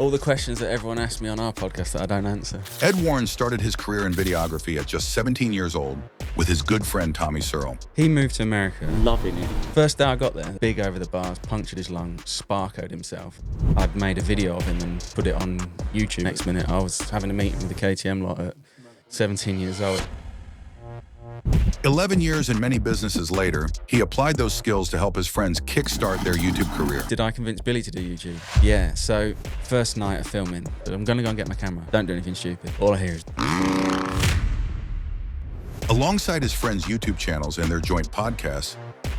All the questions that everyone asks me on our podcast that I don't answer. Ed Warren started his career in videography at just 17 years old with his good friend Tommy Searle. He moved to America. Loving it. First day I got there, big over the bars, punctured his lung, sparkoed himself. I'd made a video of him and put it on YouTube. Next minute, I was having a meeting with the KTM lot at 17 years old. 11 years and many businesses later, he applied those skills to help his friends kickstart their YouTube career. Did I convince Billy to do YouTube? Yeah, so first night of filming, I'm gonna go and get my camera. Don't do anything stupid. All I hear is... Alongside his friends' YouTube channels and their joint podcasts,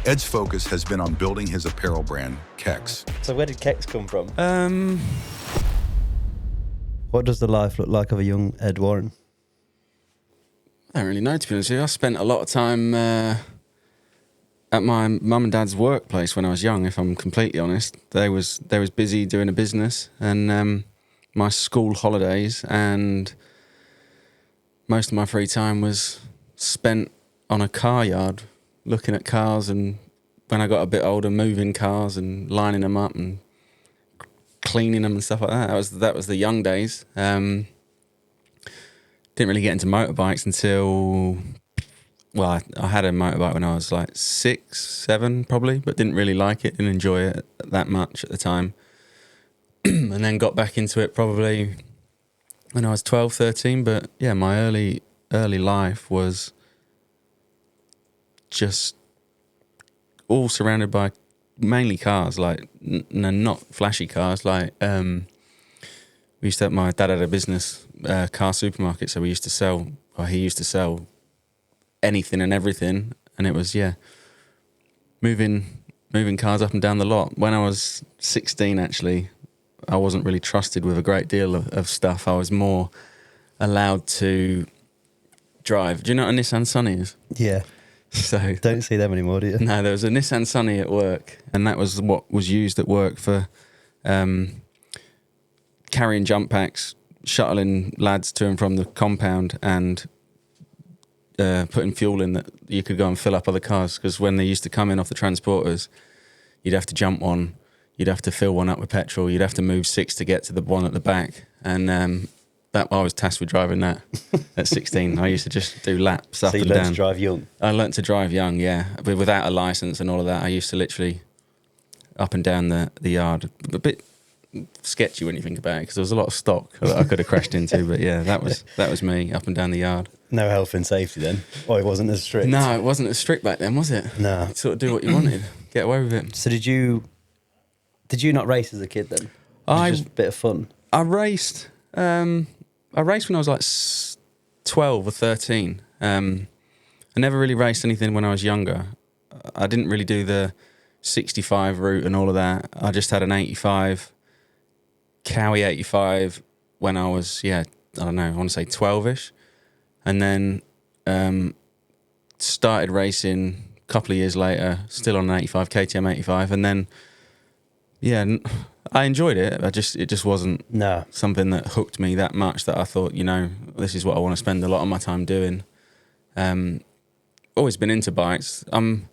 Ed's focus has been on building his apparel brand, Kecks. So where did Kecks come from? What does the life look like of a young Ed Warren? I don't really know, to be honest with you. I spent a lot of time at my mum and dad's workplace when I was young, if I'm completely honest. They was busy doing a business, and my school holidays and most of my free time was spent on a car yard looking at cars, and when I got a bit older, moving cars and lining them up and cleaning them and stuff like that. That was the young days. Didn't really get into motorbikes until, well, I had a motorbike when I was like 6, 7 probably, but didn't really like it, didn't enjoy it that much at the time. And then got back into it probably when I was 12, 13. But yeah, my early life was just all surrounded by mainly cars, like not flashy cars. Like my dad had a business, car supermarket, so he used to sell anything and everything, and it was moving cars up and down the lot. When I was 16, actually, I wasn't really trusted with a great deal of stuff. I was more allowed to drive. Do you know what a Nissan Sunny is? Yeah. So Don't see them anymore, do you? no, there was a Nissan Sunny at work, and that was what was used at work for carrying jump packs, shuttling lads to and from the compound, and putting fuel in that you could go and fill up other cars. Because when they used to come in off the transporters, you'd have to jump one, you'd have to fill one up with petrol, you'd have to move 6 to get to the one at the back, and that I was tasked with driving that at 16. I used to just do laps up and down. So you learned to drive young? I learnt to drive young, yeah, but without a licence and all of that. I used to literally up and down the yard. A bit sketchy when you think about it, because there was a lot of stock that I could have crashed into. But yeah, that was me up and down the yard. No health and safety then? Or it wasn't as strict? No, it wasn't as strict back then, was it? No. You'd sort of do what you wanted, get away with it. So did you not race as a kid then? Just a bit of fun? I raced when I was like 12 or 13. I never really raced anything when I was younger. I didn't really do the 65 route and all of that. I just had an 85, Cowie 85 when I was, I don't know, I want to say 12-ish. And then started racing a couple of years later, still on an 85, KTM 85. And then, I enjoyed it. It just wasn't something that hooked me that much that I thought, this is what I want to spend a lot of my time doing. Always been into bikes. I'm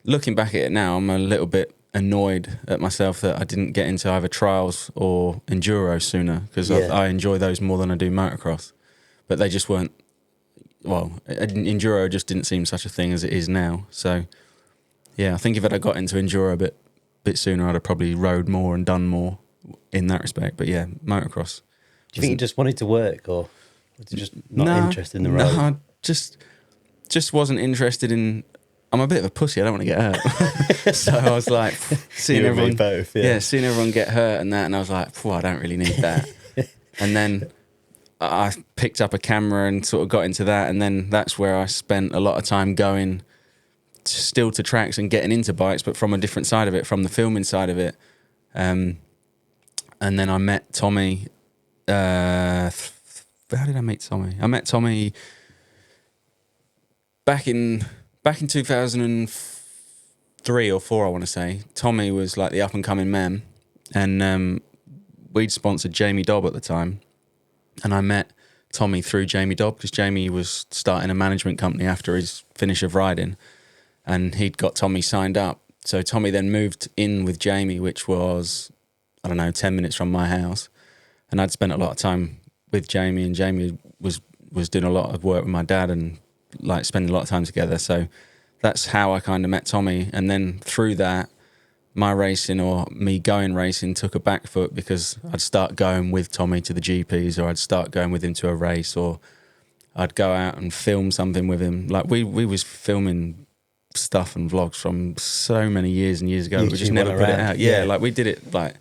looking back at it now, I'm a little bit annoyed at myself that I didn't get into either trials or enduro sooner, because I enjoy those more than I do motocross. But they just weren't, enduro just didn't seem such a thing as it is now. So, I think if I'd have got into enduro a bit sooner, I'd have probably rode more and done more in that respect. But yeah, motocross. Do you think you just wanted to work, or was you just not interested in the road? No, I just wasn't interested in... I'm a bit of a pussy, I don't want to get hurt. So I was like, seeing everyone get hurt and that, and I was like, I don't really need that. And then I picked up a camera and sort of got into that, and then that's where I spent a lot of time going still to tracks and getting into bikes, but from a different side of it, from the filming side of it. And then I met Tommy. How did I meet Tommy? I met Tommy back in 2003 or 4, I want to say. Tommy was like the up and coming man, and we'd sponsored Jamie Dobb at the time, and I met Tommy through Jamie Dobb, because Jamie was starting a management company after his finish of riding, and he'd got Tommy signed up. So Tommy then moved in with Jamie, which was, 10 minutes from my house. and I'd spent a lot of time with Jamie, and Jamie was doing a lot of work with my dad and like spending a lot of time together. So that's how I kind of met Tommy. And then through that, my racing or me going racing took a back foot because I'd start going with Tommy to the GPs, or I'd start going with him to a race, or I'd go out and film something with him. Like we was filming stuff and vlogs from so many years and years ago. We just never put it out. Yeah, like we did it like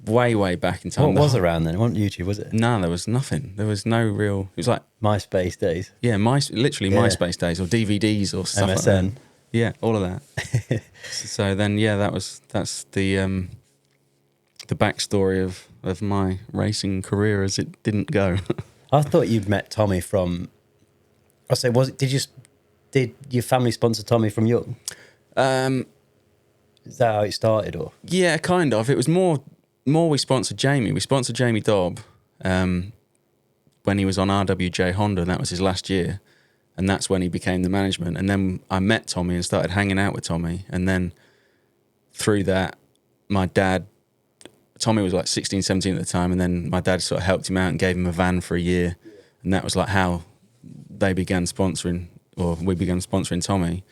way back in time. What was around then? It wasn't YouTube, was it? No, there was nothing. There was no real. It was like MySpace days. Yeah, literally MySpace days or DVDs or stuff MSN. like that. Yeah, all of that. So then, yeah, that's the backstory of my racing career as it didn't go. I thought you'd met Tommy from. I say, did your family sponsor Tommy from young? Is that how it started, or? Yeah, kind of. It was more we sponsored Jamie. We sponsored Jamie Dobb when he was on RWJ Honda, and that was his last year. And that's when he became the management. And then I met Tommy and started hanging out with Tommy. And then through that, my dad, Tommy was like 16, 17 at the time. And then my dad sort of helped him out and gave him a van for a year. And that was like how they began sponsoring, or we began sponsoring Tommy.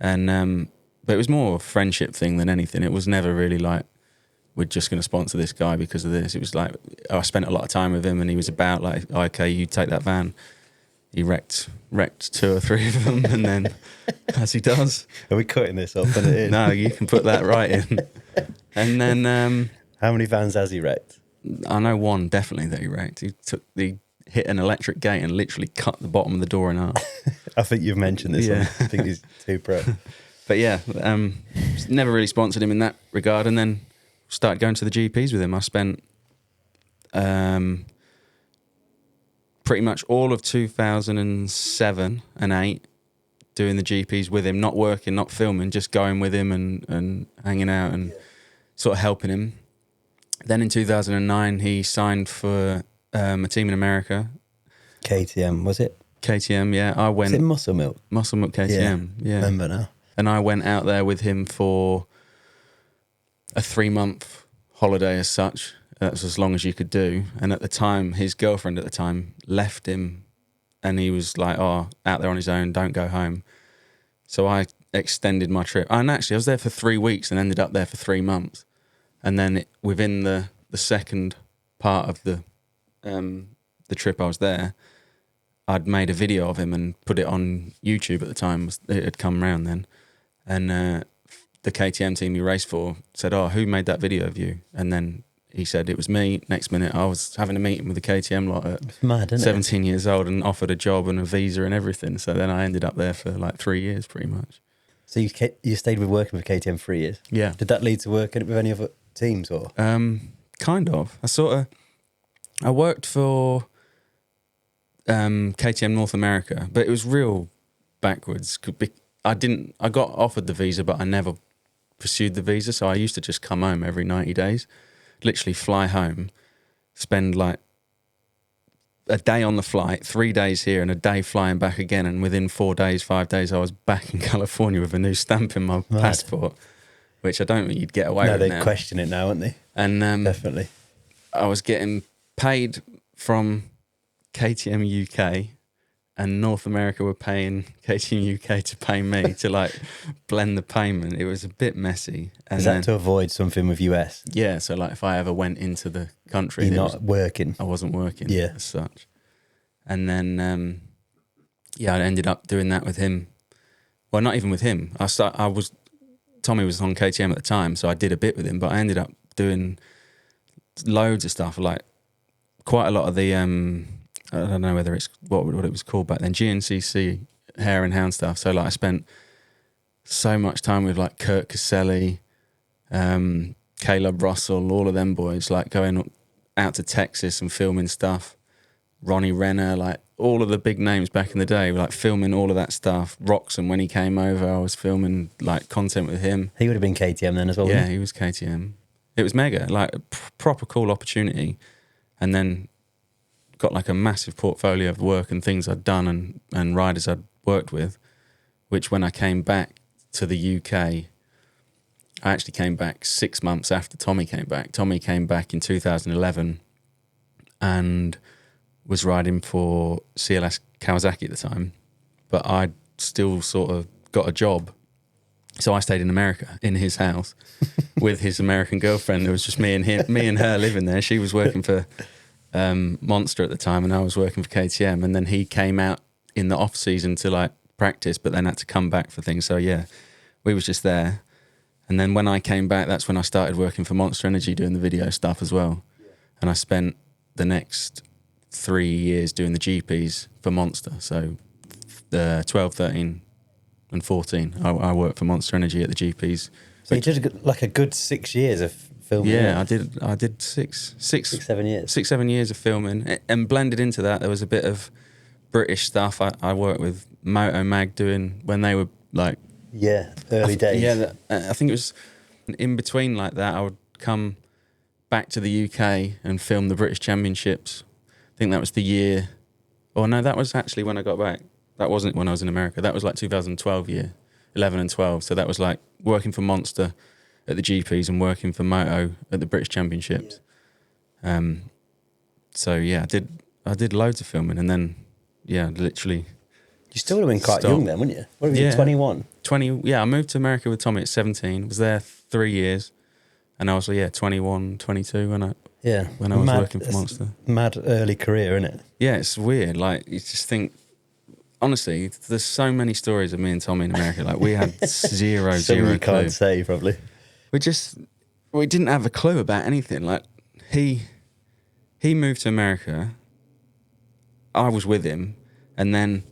And but it was more a friendship thing than anything. It was never really like, we're just going to sponsor this guy because of this. It was like, I spent a lot of time with him and he was about like, okay, you take that van. He wrecked 2 or 3 of them, and then, as he does. Are we cutting this up? Put it in? No, you can put that right in. And then... how many vans has he wrecked? I know one, definitely, that he wrecked. He hit an electric gate and literally cut the bottom of the door in half. I think you've mentioned this one. I think he's too pro. But yeah, never really sponsored him in that regard, and then started going to the GPs with him. I spent... pretty much all of 2007 and 8 doing the GPs with him, not working, not filming, just going with him and hanging out and sort of helping him. Then in 2009, he signed for a team in America. KTM, was it? KTM, yeah. I went... Was it Muscle Milk? Muscle Milk KTM, yeah. Remember now. And I went out there with him for a 3-month holiday as such. That was as long as you could do. And at the time, his girlfriend at the time left him, and he was like, oh, out there on his own, don't go home. So I extended my trip. And actually, I was there for 3 weeks and ended up there for 3 months. And then within the second part of the trip I was there, I'd made a video of him and put it on YouTube at the time. It had come round then. And the KTM team he raced for said, oh, who made that video of you? And then he said it was me. Next minute, I was having a meeting with the KTM lot at mad, isn't 17 years old and offered a job and a visa and everything. So then I ended up there for like 3 years pretty much. So you stayed with working with KTM 3 years? Yeah. Did that lead to working with any other teams, or? Kind of. I worked for KTM North America, but it was real backwards. I got offered the visa, but I never pursued the visa. So I used to just come home every 90 days. Literally fly home, spend like a day on the flight, 3 days here and a day flying back again, and within 4 days, 5 days I was back in California with a new stamp in my passport, which I don't think you'd get away with now. No, they'd question it now, wouldn't they? And definitely. I was getting paid from KTM UK, and North America were paying KTM UK to pay me to like blend the payment. It was a bit messy. And is that to avoid something with US? Yeah, so like if I ever went into the country, you're not working. I wasn't working, yeah, as such. And then I ended up doing that with him. Well, not even with him. Tommy was on KTM at the time, so I did a bit with him, but I ended up doing loads of stuff, like quite a lot of the I don't know whether it's what it was called back then, GNCC Hare and Hound stuff. So like I spent so much time with like Kurt Caselli, Caleb Russell, all of them boys, like going out to Texas and filming stuff. Ronnie Renner, like all of the big names back in the day, like filming all of that stuff. Roxon, when he came over, I was filming like content with him. He would have been KTM then as well. Yeah, he was KTM. It was mega, like a proper cool opportunity. And then got like a massive portfolio of work and things I'd done and riders I'd worked with, which when I came back to the UK, I actually came back 6 months after Tommy came back. Tommy came back in 2011 and was riding for CLS Kawasaki at the time, but I'd still sort of got a job. So I stayed in America in his house with his American girlfriend. There was just me and her living there. She was working for Monster at the time, and I was working for KTM. And then he came out in the off season to like practice, but then had to come back for things. So yeah, we was just there. And then when I came back, that's when I started working for Monster Energy doing the video stuff as well. And I spent the next 3 years doing the GPs for Monster. So 12, 13 and 14, I worked for Monster Energy at the GPs. So you did like a good 6 years of filming? Yeah, I did 7 years. 7 years of filming. And blended into that, there was a bit of British stuff. I worked with Moto Mag doing, when they were like... Yeah, early days. Yeah, I think it was in between like that, I would come back to the UK and film the British Championships. I think that was the year... Oh no, that was actually when I got back. That wasn't when I was in America. That was like 2012 year, 11 and 12. So that was like working for Monster at the GPs and working for Moto at the British Championships. Yeah. So yeah, I did loads of filming, and then literally. You still would have been quite young then, wouldn't you? What were you, 21? 20. Yeah, I moved to America with Tommy at 17. Was there 3 years, and I was 21, 22 when I was working for Monster. Mad early career, isn't it? Yeah, it's weird. Like you just think. Honestly, there's so many stories of me and Tommy in America. Like we had zero you clue. Can't say probably. We didn't have a clue about anything. Like he moved to America. I was with him, and then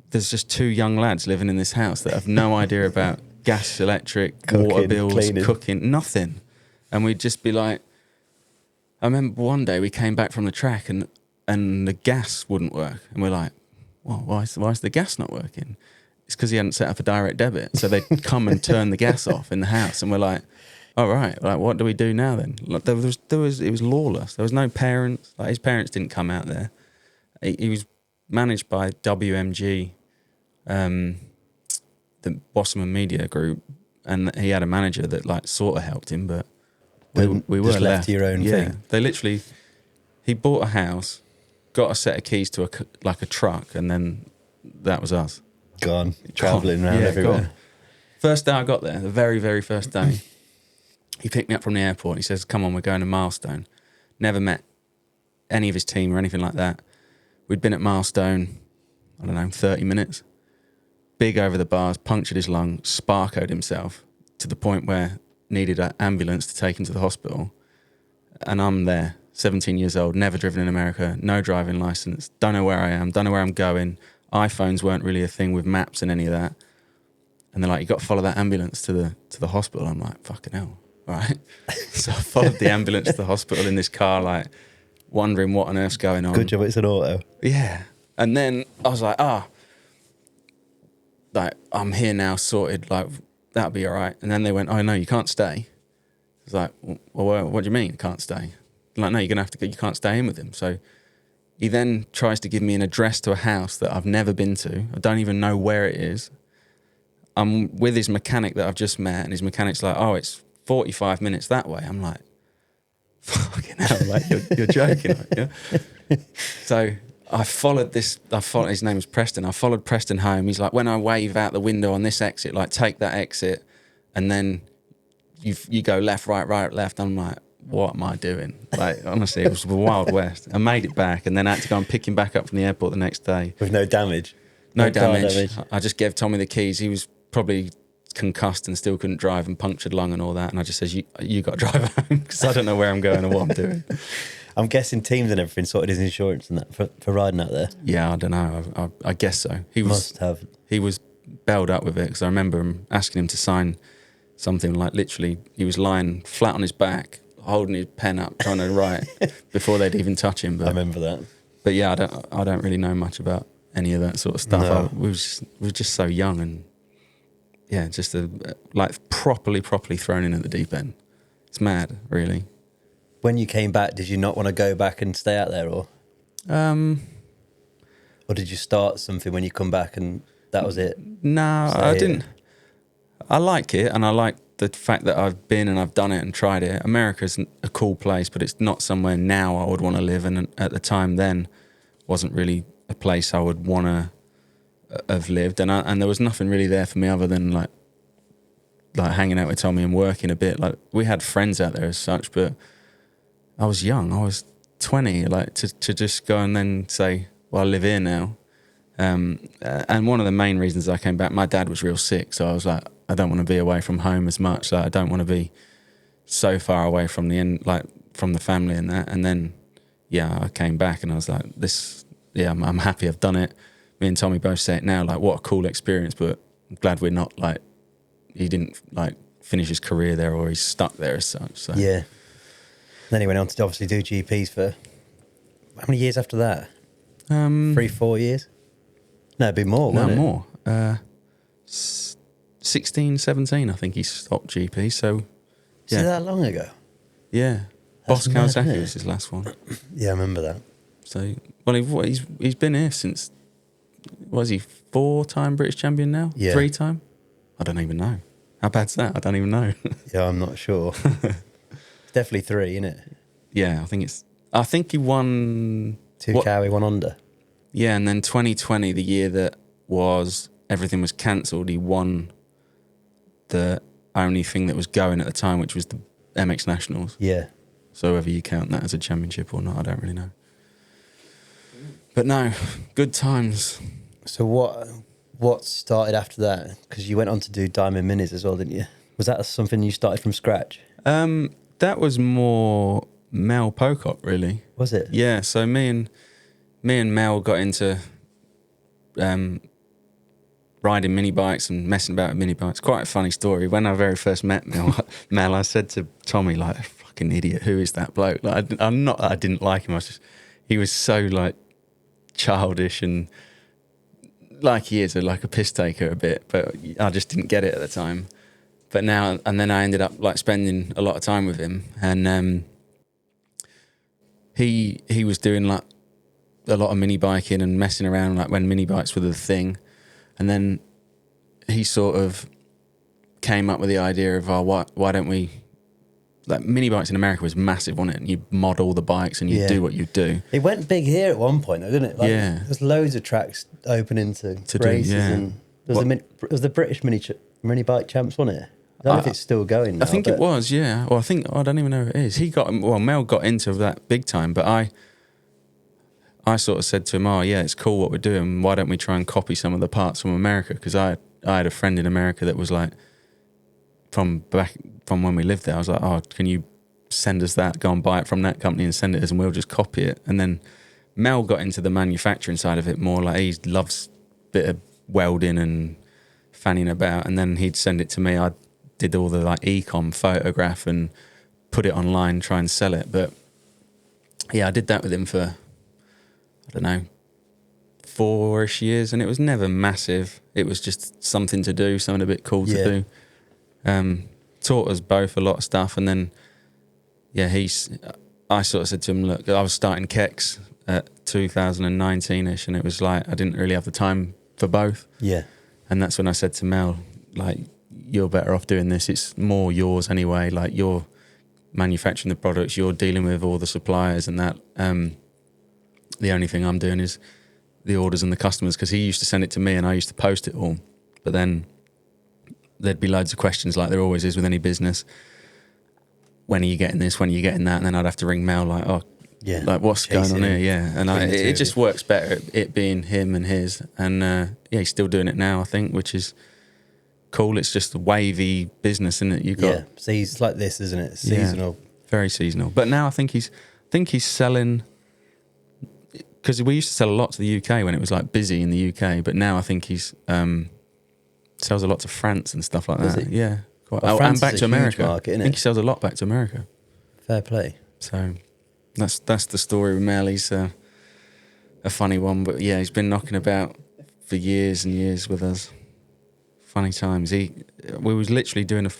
there's just two young lads living in this house that have no idea about gas, electric, cooking, water bills, cleaning. cooking, nothing. And we'd just be like, I remember one day we came back from the track and the gas wouldn't work, and we're like, well, why is the gas not working? It's because he hadn't set up a direct debit. So they'd come and turn the gas off in the house, and we're like, all right, like what do we do now then? Like it was lawless. There was no parents. Like his parents didn't come out there. He was managed by WMG, the Bosman Media Group, and he had a manager that like sort of helped him, but we were just left to your own thing. They literally, he bought a house, got a set of keys to a truck, and then that was us. Gone, travelling around everywhere. Gone. First day I got there, the very, very first day, he picked me up from the airport. He says, come on, we're going to Milestone. Never met any of his team or anything like that. We'd been at Milestone, 30 minutes. Big over the bars, punctured his lung, sparkoed himself to the point where needed an ambulance to take him to the hospital. And I'm there, 17 years old, never driven in America, no driving license, don't know where I am, don't know where I'm going. iPhones weren't really a thing with maps and any of that. And they're like, you got to follow that ambulance to the hospital. I'm like, fucking hell, all right. So I followed the ambulance to the hospital in this car, like wondering what on earth's going on. Good job it's an auto. Yeah. And then I was like, like I'm here now, sorted, like that'll be all right. And then they went, oh no, you can't stay. I was like, well, what do you mean you can't stay? Like, no, you're going to have to go, you can't stay in with him. So he then tries to give me an address to a house that I've never been to. I don't even know where it is. I'm with his mechanic that I've just met, and his mechanic's like, oh, it's 45 minutes that way. I'm like, fucking hell, like, you're joking. Like, yeah? So I followed his name was Preston. I followed Preston home. He's like, when I wave out the window on this exit, like, take that exit, and then you go left, right, left. I'm like, what am I doing? Like, honestly, it was the Wild West. I made it back, and then I had to go and pick him back up from the airport the next day. With no damage? No damage. I just gave Tommy the keys. He was probably concussed and still couldn't drive and punctured lung and all that. And I just says, you got to drive home, because I don't know where I'm going or what I'm doing. I'm guessing teams and everything sorted his insurance and that for riding out there. Yeah, I don't know. I guess so. Must have. He was bailed up with it, because I remember him asking him to sign something, like literally he was lying flat on his back, holding his pen up, trying to write before they'd even touch him. But, I remember that. But yeah, I don't really know much about any of that sort of stuff. No. We were just so young, and yeah, just like properly thrown in at the deep end. It's mad, really. When you came back, did you not want to go back and stay out there, or did you start something when you come back and that was it? No, I didn't. I like it, and I like the fact that I've been and I've done it and tried it. America's a cool place, but it's not somewhere now I would want to live. And at the time then, wasn't really a place I would want to have lived. And there was nothing really there for me other than like hanging out with Tommy and working a bit. Like we had friends out there as such, but I was young. I was 20. Like to just go and then say, well, I live here now. And one of the main reasons I came back, my dad was real sick, so I was like, I don't want to be away from home as much. Like, I don't want to be so far away from from the family and that. And then, yeah, I came back and I was like, I'm happy I've done it. Me and Tommy both say it now, like, what a cool experience, but I'm glad we're not like, he didn't like finish his career there or he's stuck there as such. So. Yeah. Then he went on to obviously do GPs for how many years after that? 3-4 years? No, it'd be more, wouldn't it? No, more. 16, 17, I think he stopped GP, so... Yeah. Is it that long ago? Yeah. That's Boss mad, Kawasaki was his last one. Yeah, I remember that. So, well, he's been here since... Was he 4-time British champion now? Yeah. 3-time? I don't even know. How bad's that? I don't even know. Yeah, I'm not sure. It's definitely 3, isn't it? Yeah, I think he won... 2 Cowie, 1 under. Yeah, and then 2020, the year that everything was cancelled, he won the only thing that was going at the time, which was the MX Nationals. Yeah. So whether you count that as a championship or not, I don't really know. But no, good times. So what started after that? Because you went on to do Diamond Minis as well, didn't you? Was that something you started from scratch? That was more Mel Pocock, really. Was it? Yeah, so me and Mel got into riding mini bikes and messing about with mini bikes. Quite a funny story. When I very first met Mel, I said to Tommy, like, fucking idiot, who is that bloke? Like, I'm not that I didn't like him. He was so like childish and like he is like a piss taker a bit, but I just didn't get it at the time. But now, and then I ended up like spending a lot of time with him, and he was doing like a lot of mini biking and messing around like when mini bikes were the thing. And then he sort of came up with the idea of, why don't we, like mini bikes in America was massive, wasn't it? And you mod all the bikes and you do what you do. It went big here at one point, though, didn't it? Like, yeah. There's loads of tracks opening to races. And it was the British mini bike champs, wasn't it? I don't know if it's still going now. I think it was, yeah. Well, I don't even know if it is. Mel got into that big time, but I sort of said to him, yeah, it's cool what we're doing. Why don't we try and copy some of the parts from America? Because I had a friend in America that was like, from when we lived there, I was like, can you send us that? Go and buy it from that company and send it us and we'll just copy it. And then Mel got into the manufacturing side of it more. Like he loves a bit of welding and fanning about. And then he'd send it to me. I did all the like e-com photograph and put it online, try and sell it. But yeah, I did that with him for, I don't know, 4-ish years, and it was never massive. It was just something to do, something a bit cool to do. Taught us both a lot of stuff, and then, I sort of said to him, look, I was starting Kecks at 2019-ish, and it was like I didn't really have the time for both. Yeah. And that's when I said to Mel, like, you're better off doing this. It's more yours anyway. Like, you're manufacturing the products, you're dealing with all the suppliers and that. The only thing I'm doing is the orders and the customers, because he used to send it to me and I used to post it all. But then there'd be loads of questions like there always is with any business. When are you getting this? When are you getting that? And then I'd have to ring Mel like, like what's going on here? Yeah. And it just works better, it being him and his. And he's still doing it now, I think, which is cool. It's just a wavy business, isn't it? So he's like this, isn't it? Seasonal. Yeah, very seasonal. But now I think he's selling... Because we used to sell a lot to the UK when it was like busy in the UK, but now I think he's sells a lot to France and stuff like that. Yeah, and back to America. Market, I think he sells a lot back to America. Fair play. So that's the story with Mel. He's a funny one, but yeah, he's been knocking about for years and years with us. Funny times. We was literally doing a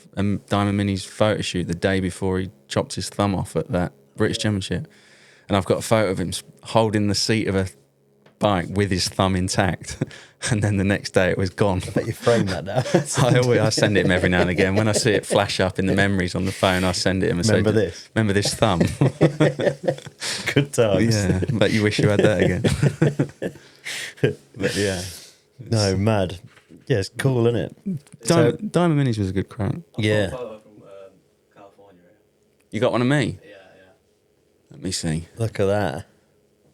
Diamond Minis photo shoot the day before he chopped his thumb off at that British Championship. And I've got a photo of him holding the seat of a bike with his thumb intact, and then the next day it was gone. I bet you framed that now. I send it him every now and again. When I see it flash up in the memories on the phone, I send it him and Remember say, this? Remember this thumb? Good times. Yeah, but you wish you had that again. But yeah. No, mad. Yeah, it's cool, isn't it? Diamond Minis was a good crack. Yeah. California. You got one of me? Yeah. Let me see. Look at that.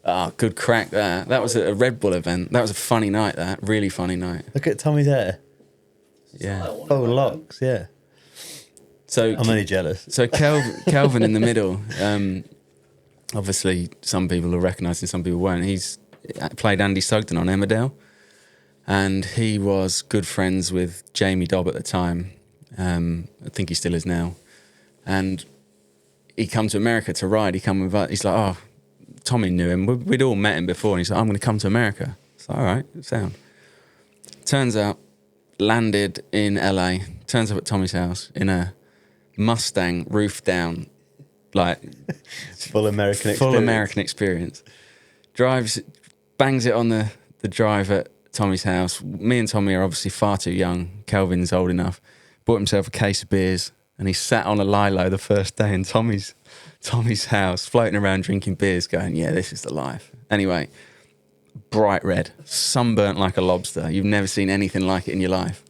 Ah, good crack that. That was at a Red Bull event. That was a funny night, that. Really funny night. Look at Tommy's hair. Yeah. Oh, locks, yeah. So I'm only jealous. So Kelvin in the middle, obviously some people will recognise and some people won't. He's played Andy Sugden on Emmerdale, and he was good friends with Jamie Dobb at the time. I think he still is now. And he come to America to ride. He's like, oh, Tommy knew him. We'd all met him before, and he's like, I'm going to come to America. It's like, all right, sound. Turns out, landed in LA, turns up at Tommy's house in a Mustang, roof down, like Full American experience. Drives, bangs it on the drive at Tommy's house. Me and Tommy are obviously far too young. Kelvin's old enough. Bought himself a case of beers, and he sat on a lilo the first day in Tommy's house, floating around drinking beers, going, yeah, this is the life. Anyway, bright red, sunburnt like a lobster. You've never seen anything like it in your life.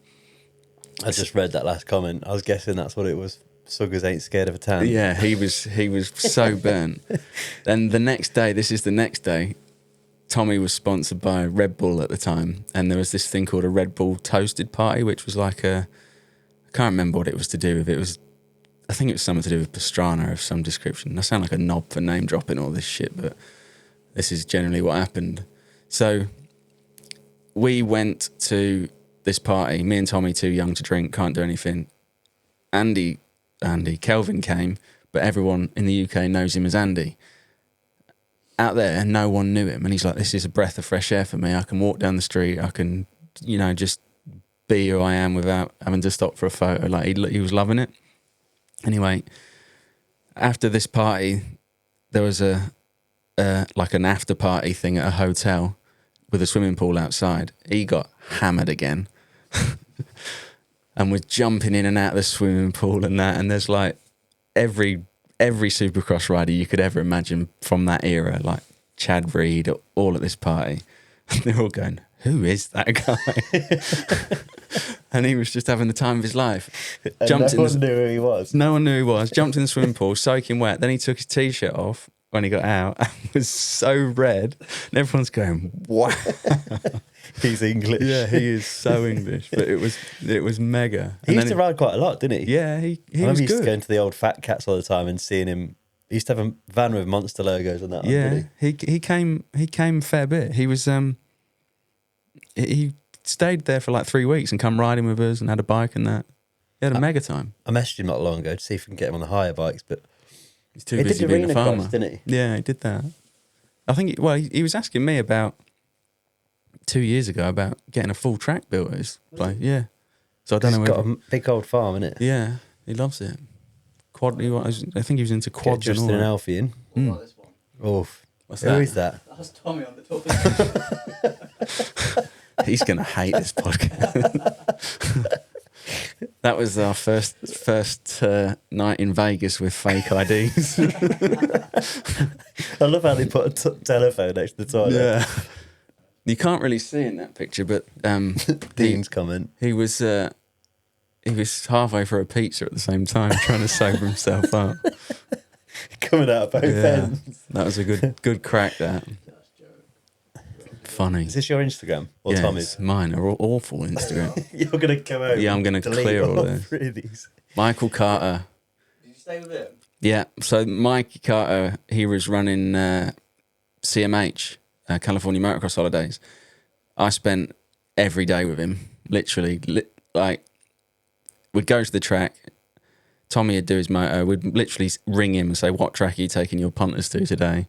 I just read that last comment. I was guessing that's what it was. Suggers ain't scared of a tan. Yeah, he was so burnt. Then the next day, Tommy was sponsored by Red Bull at the time, and there was this thing called a Red Bull Toasted Party, which was like I can't remember what it was to do with. I think it was something to do with Pastrana of some description. I sound like a knob for name dropping all this shit, but this is generally what happened. So we went to this party, me and Tommy, too young to drink, can't do anything. Kelvin came, but everyone in the UK knows him as Andy. Out there, no one knew him, and he's like, this is a breath of fresh air for me. I can walk down the street, I can, just be who I am without having to stop for a photo. Like, he was loving it. Anyway, after this party, there was like an after party thing at a hotel with a swimming pool outside. He got hammered again. And was jumping in and out of the swimming pool and that, and there's like every Supercross rider you could ever imagine from that era, like Chad Reed, all at this party. And they're all going, who is that guy? And he was just having the time of his life. No one knew who he was. No one knew who he was. Jumped in the swimming pool, soaking wet. Then he took his T-shirt off when he got out and was so red. And everyone's going, wow. He's English. Yeah, he is so English. But it was mega. He used to ride quite a lot, didn't he? Yeah, he I was used good. to go into the old Fat Cats all the time and seeing him. He used to have a van with Monster logos on that. Yeah, he came a fair bit. He was he stayed there for like 3 weeks and come riding with us and had a bike and that. He had a mega time. I messaged him not long ago to see if we can get him on the higher bikes, but He's too he busy did being a arena farmer, cross, didn't he? Yeah, he did that. I think. He was asking me about 2 years ago about getting a full track built at his place. Yeah, so I don't know. He's got a big old farm, innit? Yeah, he loves it. Quad. I think he was into quads and all. Justin and that. Alfie in. What about this one? Oof. What's Who that? is that? That's Tommy on the top. He's gonna hate this podcast. That was our first night in Vegas with fake IDs. I love how they put a telephone next to the toilet. Yeah, you can't really see in that picture, but Dean's comment. he was halfway for a pizza at the same time, trying to sober himself up. Coming out of both ends. That was a good crack. That funny. Is this your Instagram or Yeah, Tommy's? it's mine are awful Instagram. You're going to come over. Yeah, I'm gonna delete clear all this. 3 of these. Michael Carter. Did you stay with him? Yeah, so Mikey Carter, he was running CMH, California Motocross Holidays. I spent every day with him, literally. Like, we'd go to the track, Tommy would do his moto, we'd literally ring him and say, what track are you taking your punters to today?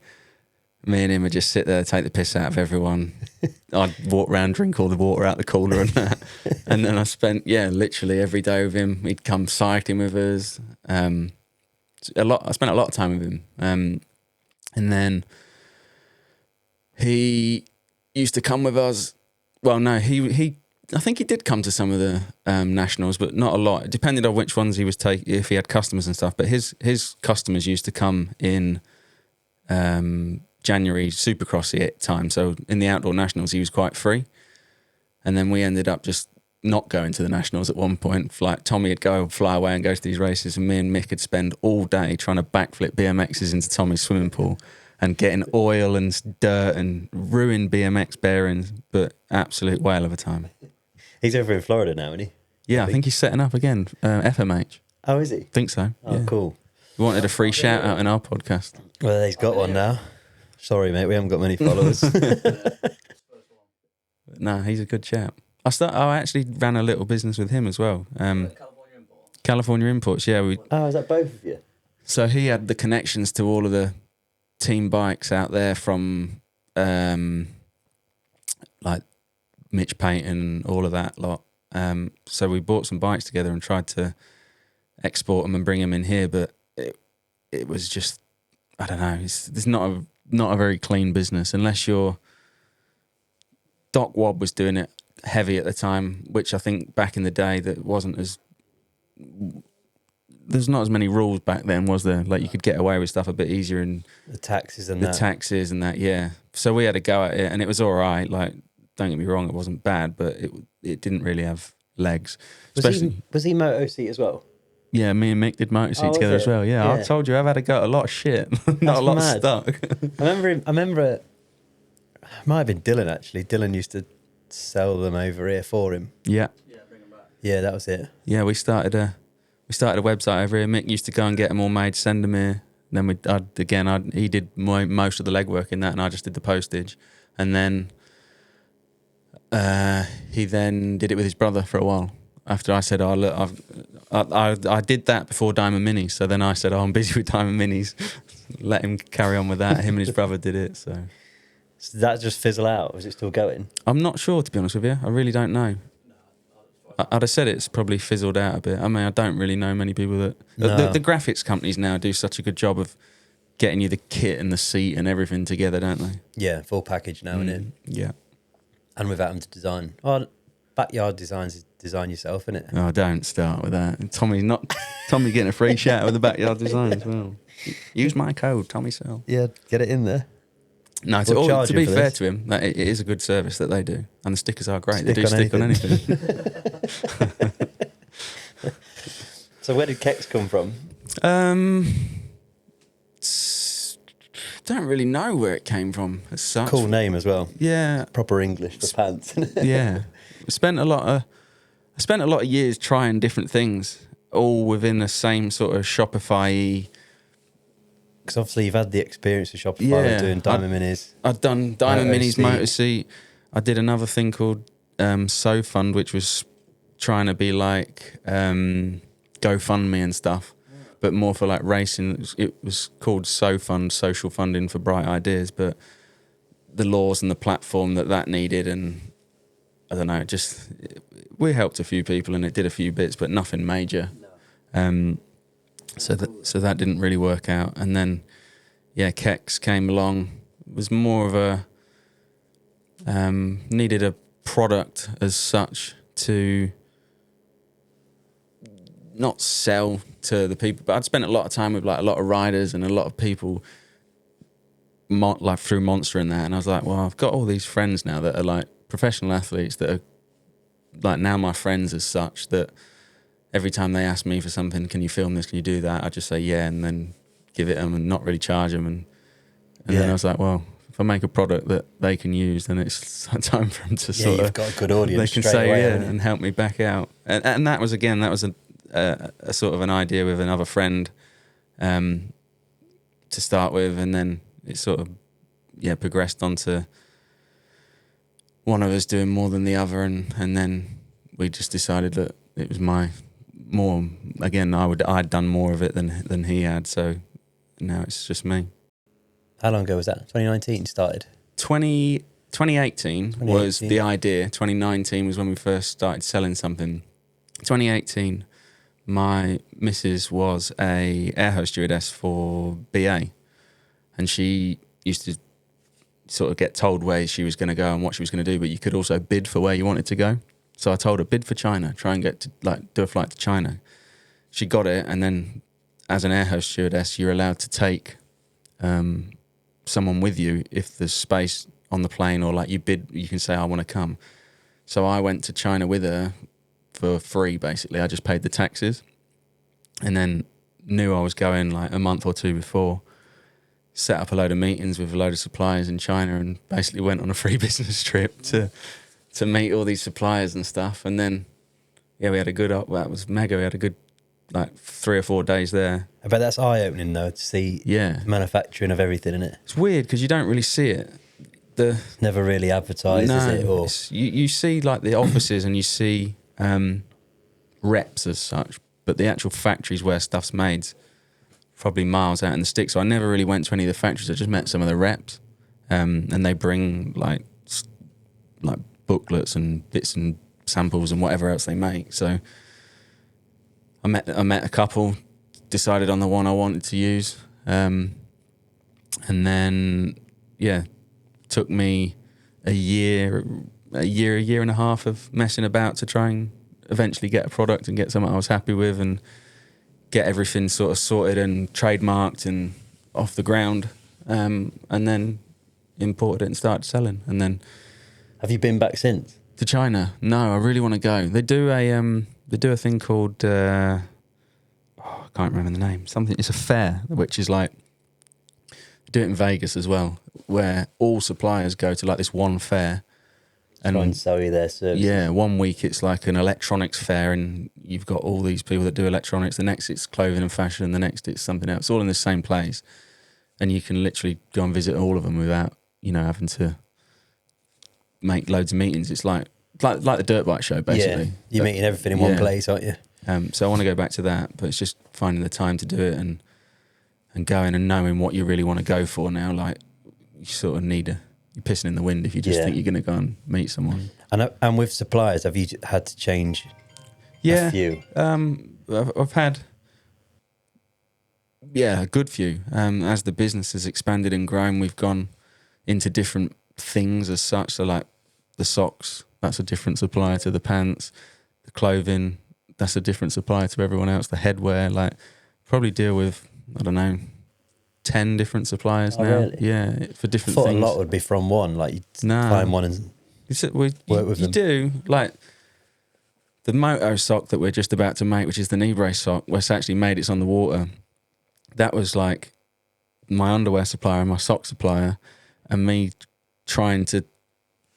Me and him would just sit there, take the piss out of everyone. I'd walk around, drink all the water out the cooler and that. And then I spent, literally every day with him. He'd come cycling with us. I spent a lot of time with him. And then he used to come with us. Well, no, he I think he did come to some of the nationals, but not a lot. It depended on which ones he was taking, if he had customers and stuff. But his customers used to come in January Supercross time. So in the outdoor nationals, he was quite free. And then we ended up just not going to the nationals at one point. Like Tommy would go fly away and go to these races, and me and Mick would spend all day trying to backflip BMXs into Tommy's swimming pool and getting oil and dirt and ruin BMX bearings. But absolute whale of a time. He's over in Florida now, isn't he? Yeah, I think he's setting up again. FMH. Oh, is he? Think so. Oh, yeah. Cool. We wanted a free shout out in our podcast. Well, he's got one now. Sorry, mate, we haven't got many followers. No, he's a good chap. I actually ran a little business with him as well. California Imports, yeah. Oh, is that both of you? So he had the connections to all of the team bikes out there from like Mitch Payton and all of that lot. So we bought some bikes together and tried to export them and bring them in here, but it was just, I don't know, it's not a very clean business unless you're... Doc Wobb was doing it heavy at the time, which I think back in the day that wasn't as... There's not as many rules back then, was there? Like you could get away with stuff a bit easier, and the taxes and that, yeah. So we had a go at it, and it was all right. Like, don't get me wrong, it wasn't bad, but it didn't really have legs. Was he Moto Seat as well? Yeah, me and Mick did Motor Seat together as well. Yeah, I told you I've had a go at a lot of shit. Not a lot stuck. I remember it might have been Dylan actually. Dylan used to sell them over here for him. Yeah. Yeah, bring them back. Yeah, that was it. Yeah, we started a website over here. Mick used to go and get them all made, send them here. Then he did most of the legwork in that, and I just did the postage. And then he then did it with his brother for a while. After I said, "Oh look, I did that before Diamond Minis," so then I said, "Oh, I'm busy with Diamond Minis." Let him carry on with that. Him and his brother did it. So did that just fizzle out, or is it still going? I'm not sure, to be honest with you. I really don't know. I'd have said it's probably fizzled out a bit. I mean, I don't really know many people that... No. The graphics companies now do such a good job of getting you the kit and the seat and everything together, don't they? Yeah, full package now, innit? Yeah. And without them to design. Oh, backyard designs is design yourself, innit? Oh, don't start with that. Tommy getting a free shout with the backyard design as well. Use my code, Tommy Searle. Yeah, get it in there. No, to be fair to him, it is a good service that they do. And the stickers are great. They do stick on anything. So where did Kecks come from? Don't really know where it came from as such. Cool name as well. Yeah. Proper English for pants. Yeah. I spent a lot of years trying different things, all within the same sort of Shopify. Because obviously you've had the experience of Shopify doing Diamond Minis. I'd done Diamond Minis, Motor Seat. I did another thing called SoFund, which was trying to be like GoFundMe and stuff, but more for like racing. It was called SoFund, Social Funding for Bright Ideas, but the laws and the platform that needed, and I don't know, we helped a few people and it did a few bits, but nothing major. So that didn't really work out. And then, Kecks came along. It was more of a needed a product as such to not sell to the people. But I'd spent a lot of time with like a lot of riders and a lot of people, like through Monster and that. And I was like, well, I've got all these friends now that are like professional athletes that are like now my friends as such, that every time they ask me for something, can you film this, can you do that? I just say yeah, and then give it them and not really charge them. And then I was like, well, if I make a product that they can use, then it's time for them to sort of... you've got a good audience. They can say away, and help me back out. And that was a sort of an idea with another friend to start with, and then it sort of progressed onto one of us doing more than the other, and then we just decided that it was I'd done more of it than he had, so now it's just me. How long ago was that? 2019 started? 2018 was the idea. 2019 was when we first started selling something. 2018, my missus was a air host stewardess for BA, and she used to sort of get told where she was going to go and what she was going to do, but you could also bid for where you wanted to go. So I told her, bid for China, try and get to do a flight to China. She got it, and then as an air host stewardess, you're allowed to take someone with you if there's space on the plane, or you bid, you can say, I want to come. So I went to China with her for free, basically. I just paid the taxes, and then knew I was going a month or two before, set up a load of meetings with a load of suppliers in China, and basically went on a free business trip to meet all these suppliers and stuff. And then, we had a good, that was mega. We had a good 3 or 4 days there. I bet that's eye-opening though, to see the manufacturing of everything, isn't it? It's weird because you don't really see it. Never really advertised, is it? Or you see the offices and you see reps as such, but the actual factories where stuff's made probably miles out in the sticks. So I never really went to any of the factories. I just met some of the reps, and they bring like booklets and bits and samples and whatever else they make. So I met a couple, decided on the one I wanted to use, and then took me a year and a half of messing about to try and eventually get a product and get something I was happy with and get everything sort of sorted and trademarked and off the ground, and then imported it and started selling. And then, have you been back since? To China? No, I really want to go. They do a thing called I can't remember the name. It's a fair, which is do it in Vegas as well, where all suppliers go to this one fair and try and sell you their services. Yeah, 1 week it's like an electronics fair, and you've got all these people that do electronics. The next it's clothing and fashion, and the next it's something else. It's all in the same place, and you can literally go and visit all of them without having to make loads of meetings. It's like the dirt bike show, basically. Yeah, you're meeting everything in one place, aren't you? So I want to go back to that, but it's just finding the time to do it and going and knowing what you really want to go for now. You sort of you're pissing in the wind if you just think you're going to go and meet someone. And with suppliers, have you had to change a few? I've had a good few. As the business has expanded and grown, we've gone into different things as such. So the socks, that's a different supplier to the pants. The clothing, that's a different supplier to everyone else. The headwear, probably deal with, I don't know, 10 different suppliers now. Really? Yeah, for different things. I thought a lot would be from one. You'd find one and work with them. You do. The moto sock that we're just about to make, which is the knee brace sock, where it's actually made, it's on the water. That was my underwear supplier and my sock supplier, and me trying to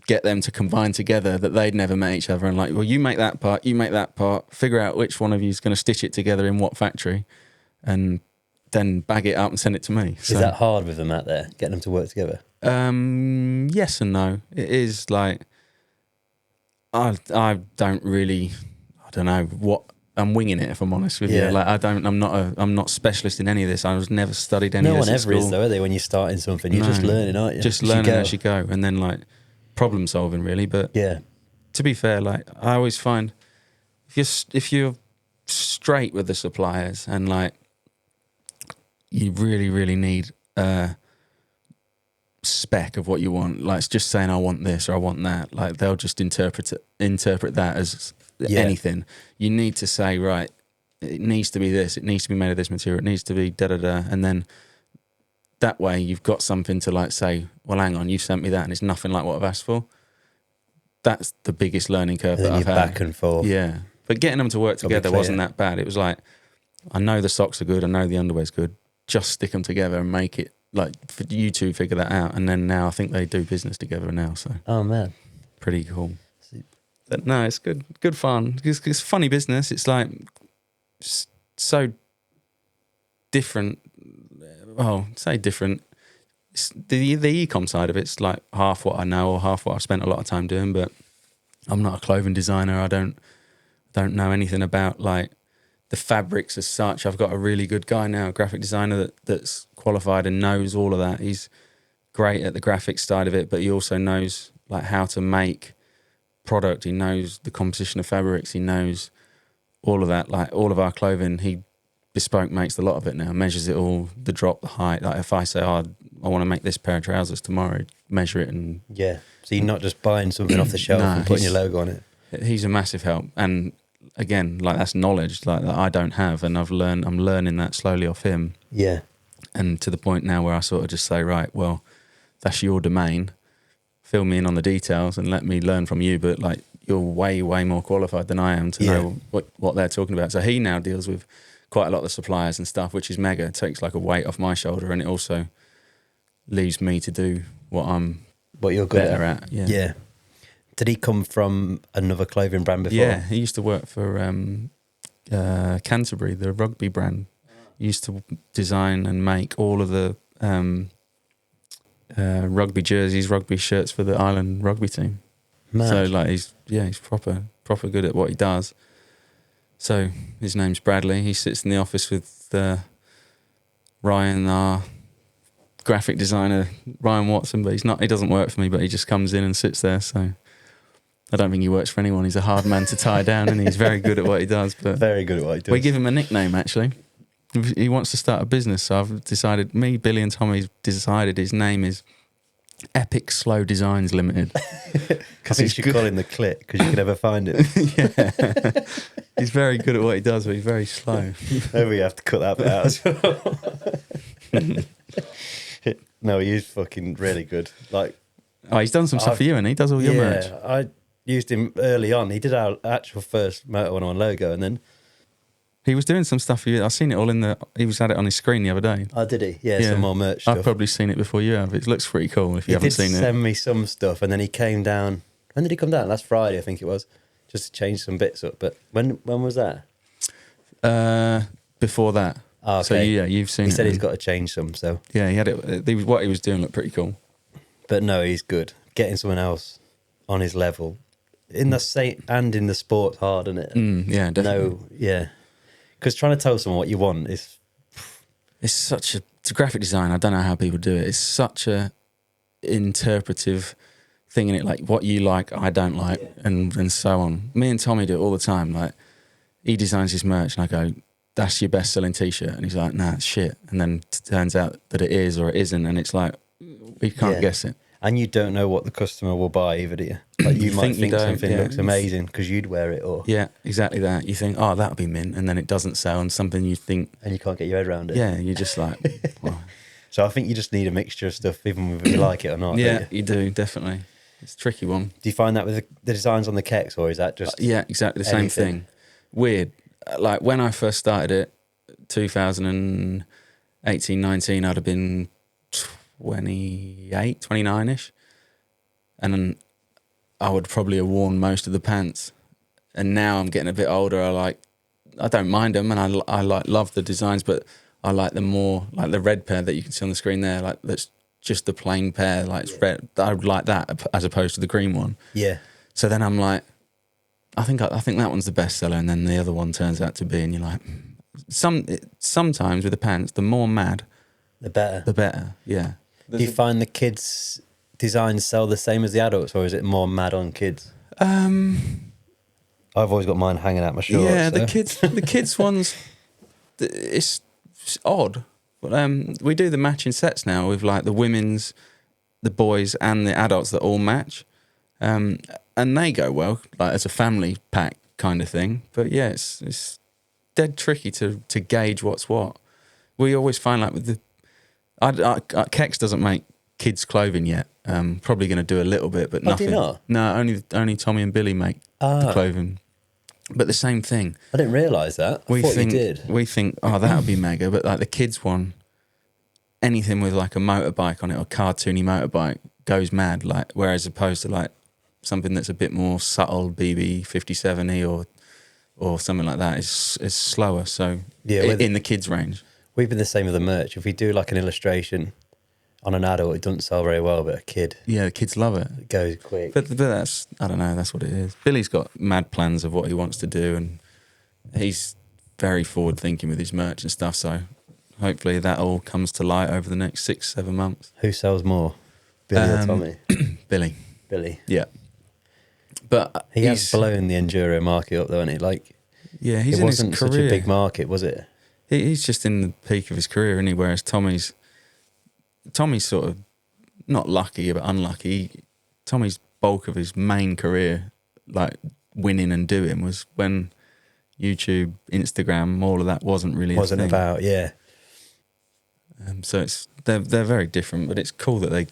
get them to combine together, that they'd never met each other, and well, you make that part, you make that part, figure out which one of you is going to stitch it together in what factory, and then bag it up and send it to me. Is that hard with them out there, getting them to work together? Yes and no. It is I don't really, I don't know what, I'm winging it if I'm honest with you. I'm not specialist in any of this. I was never studied any of this. No one ever is though, are they? When you're starting something, you're just learning, aren't you? Just learning as you go, and then problem solving really. But to be fair, I always find if you're straight with the suppliers and you really, really need a spec of what you want. It's just saying I want this or I want that. They'll just interpret that as anything. You need to say, right, it needs to be this. It needs to be made of this material. It needs to be da-da-da. And then that way you've got something to say, well, hang on, you've sent me that and it's nothing like what I've asked for. That's the biggest learning curve that I've had. Back and forth. Yeah. But getting them to work together wasn't that bad. It was I know the socks are good. I know the underwear's good. Just stick them together and make it for you two figure that out. And then now I think they do business together now. So oh man, pretty cool. But no, it's good fun. It's funny business. It's so different. Well, say different. It's the e-com side of it's half what I know or half what I've spent a lot of time doing. But I'm not a clothing designer. I don't know anything about the fabrics as such. I've got a really good guy now, a graphic designer that's qualified and knows all of that. He's great at the graphics side of it, but he also knows how to make product. He knows the composition of fabrics. He knows all of that. All of our clothing, he bespoke makes a lot of it now. Measures it all, the drop, the height. Like if I say, I want to make this pair of trousers tomorrow, measure it and... Yeah. So you're not just buying something off the shelf and putting your logo on it. He's a massive help. And again, like that's knowledge like that I don't have, and I'm learning that slowly off him. Yeah. And to the point now where I sort of just say, right, well, that's your domain. Fill me in on the details and let me learn from you. But like, you're way, way more qualified than I am to know what they're talking about. So he now deals with quite a lot of the suppliers and stuff, which is mega. It takes like a weight off my shoulder, and it also leaves me to do what you're good better at. Yeah. Yeah. Did he come from another clothing brand before? Yeah, he used to work for Canterbury, the rugby brand. He used to design and make all of the rugby jerseys, rugby shirts for the Ireland rugby team. Mad. So like he's proper good at what he does. So his name's Bradley. He sits in the office with Ryan, our graphic designer, Ryan Watson, but he doesn't work for me, but he just comes in and sits there. So I don't think he works for anyone. He's a hard man to tie down, and he's very good at what he does. But very good at what he does. We give him a nickname, actually. He wants to start a business, so I've decided, me, Billy and Tommy decided his name is Epic Slow Designs Limited. Because you should call him the Clit, because you can never find it. Yeah. He's very good at what he does, but he's very slow. Maybe we have to cut that bit out as well. No, he is fucking really good. Like, he's done some stuff for you, and he does all your merch. Yeah, I used him early on. He did our actual first Motor 101 logo, and then he was doing some stuff for you. I've seen it all he was at it on his screen the other day. Oh, did he? Yeah, some more merch stuff. I've probably seen it before you have. It looks pretty cool if you haven't seen it. He did send me some stuff, and then he came down. When did he come down? Last Friday, I think it was, just to change some bits up. But when was that? Before that. Oh, okay. So yeah, you've seen it. He said he's got to change some, so. Yeah, he had it. What he was doing looked pretty cool. But no, he's good. Getting someone else on his level in the same and in the sport's hard, isn't it? Yeah, definitely. No, yeah. Because trying to tell someone what you want is... It's graphic design. I don't know how people do it. It's such a interpretive thing in it. Like what you like, I don't like, and so on. Me and Tommy do it all the time. Like he designs his merch, and I go, "That's your best-selling T-shirt," and he's like, "Nah, it's shit." And then it turns out that it is or it isn't, and it's like we can't guess it. And you don't know what the customer will buy either, do you? Like you might think something looks amazing because you'd wear it, or exactly that. You think, oh, that'll be mint, and then it doesn't sell, and something you think, and you can't get your head around it. Yeah, you're just like, well. So I think you just need a mixture of stuff, even if you like it or not. Yeah, you do definitely. It's a tricky one. Do you find that with the designs on the Kecks, or is that just yeah, exactly the same thing? Weird. Like when I first started it, 2018, 19, I'd have been 28, 29-ish. And then I would probably have worn most of the pants. And now I'm getting a bit older. I don't mind them, and I love the designs, but I like them more, like the red pair that you can see on the screen there. Like that's just the plain pair, like it's red. I would like that as opposed to the green one. Yeah. So then I'm like, I think that one's the best seller, and then the other one turns out to be, and you're like, sometimes with the pants, the more mad, the better. The better, yeah. Do you find the kids' designs sell the same as the adults, or is it more mad on kids? I've always got mine hanging out my shorts. Yeah, so. the kids ones, it's odd. But we do the matching sets now with like the women's, the boys, and the adults that all match, and they go well, like as a family pack kind of thing. But yeah, it's dead tricky to gauge what's what. We always find like with the, Kecks doesn't make kids clothing yet. Probably going to do a little bit, but nothing. Do you not? No, only Tommy and Billy make the clothing. But the same thing. I didn't realise that. I thought you did. We think, oh, that would be mega. But like the kids one, anything with like a motorbike on it or cartoony motorbike goes mad. Like whereas opposed to like something that's a bit more subtle, BB 57E or something like that is slower. So yeah, in the kids range. We've been the same with the merch. If we do like an illustration on an adult, it doesn't sell very well, but a kid, yeah, the kids love it. It goes quick. But that's, I don't know, that's what it is. Billy's got mad plans of what he wants to do, and he's very forward thinking with his merch and stuff. So hopefully that all comes to light over the next 6-7 months. Who sells more, Billy or Tommy? Billy. Yeah, but he has blown the enduro market up, though, hasn't he? Like, yeah, he's it in wasn't his career. such a big market, was it? He's just in the peak of his career, isn't he? Whereas Tommy's sort of not lucky but unlucky. Tommy's bulk of his main career, like winning and doing, was when YouTube, Instagram, all of that wasn't really wasn't a thing. about, yeah. So they're very different, but it's cool that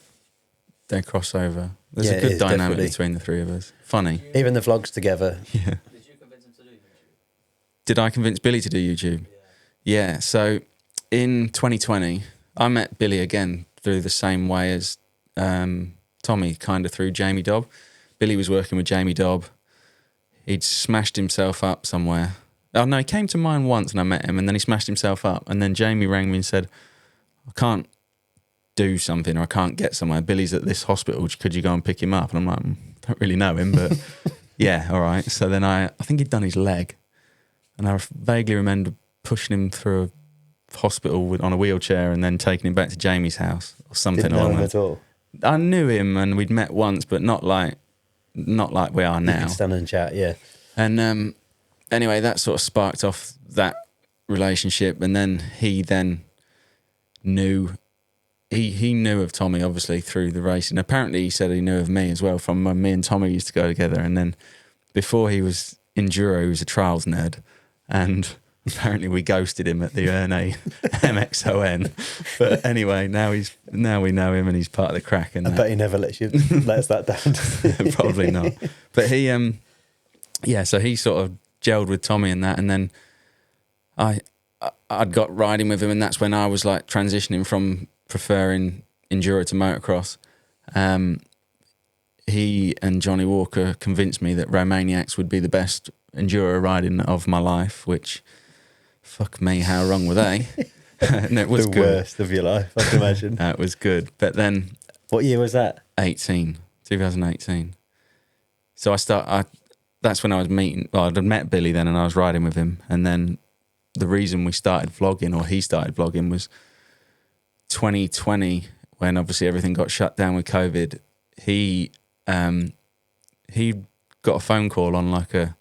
they cross over. There's Yeah, a good dynamic definitely. between the three of us. Funny. Even the vlogs together. Yeah. Did you convince him to do YouTube? Did I convince Billy to do YouTube? Yeah. So in 2020, I met Billy again through the same way as Tommy, kind of through Jamie Dobb. Billy was working with Jamie Dobb. He'd smashed himself up somewhere. Oh no, he came to mine once and I met him, and then he smashed himself up. And then Jamie rang me and said, I can't do something, or I can't get somewhere. Billy's at this hospital. Could you go and pick him up? And I'm like, don't really know him, but yeah, all right. So then I think he'd done his leg, and I vaguely remember pushing him through a hospital on a wheelchair and then taking him back to Jamie's house or something. Didn't know him at all. I knew him and we'd met once, but not like we are now. You could stand and chat, yeah. And anyway, that sort of sparked off that relationship, and then he knew. He knew of Tommy, obviously, through the racing. Apparently, he said he knew of me as well from when me and Tommy used to go together. And then before he was enduro, he was a trials nerd. And apparently we ghosted him at the Erne MXON. But anyway, now we know him and he's part of the crack. And I bet he never lets that down. Probably not. But he, so he sort of gelled with Tommy and that. And then I'd got riding with him, and that's when I was like transitioning from preferring enduro to motocross. He and Johnny Walker convinced me that Romaniacs would be the best enduro riding of my life, which, fuck me, how wrong were they? And it was the good. worst of your life, I can imagine. It was good. But then... What year was that? 2018. So that's when I was I'd met Billy then, and I was riding with him. And then the reason we started vlogging, or he started vlogging, was 2020, when obviously everything got shut down with COVID. He got a phone call on like a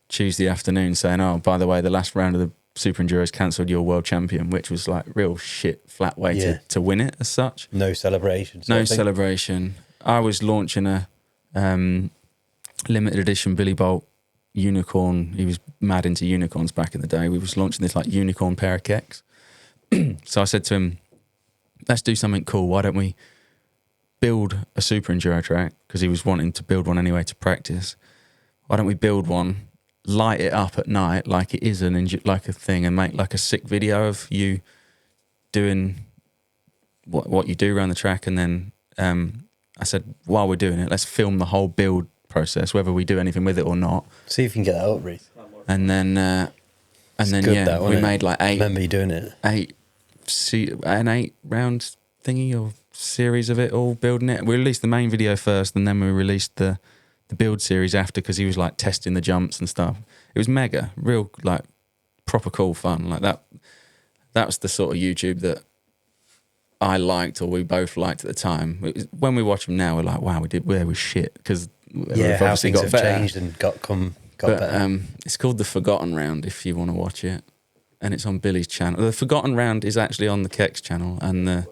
Tuesday afternoon saying, oh, by the way, the last round of the Super Enduro's cancelled, you're world champion, which was like real shit flat way to win it as such. No celebration. No celebration. I was launching a limited edition Billy Bolt unicorn. He was mad into unicorns back in the day. We was launching this like unicorn pair of kecks. So I said to him, let's do something cool. Why don't we build a super enduro track? Because he was wanting to build one anyway to practice. Why don't we build one, light it up at night like it is like a thing, and make like a sick video of you doing what you do around the track. And then I said, while we're doing it, let's film the whole build process, whether we do anything with it or not. See if you can get that up, Reece. And then we made like eight. Remember you doing it? An 8-round thingy or series of it, all building it. We released the main video first, and then we released the build series after, because he was like testing the jumps and stuff. It was mega, real like proper cool fun. Like that was the sort of YouTube that I liked, or we both liked at the time. When we watch them now, we're like, wow, we was shit, because how things have changed and got better. It's called The Forgotten Round if you want to watch it, and it's on Billy's channel. The Forgotten Round is actually on the Kecks channel, and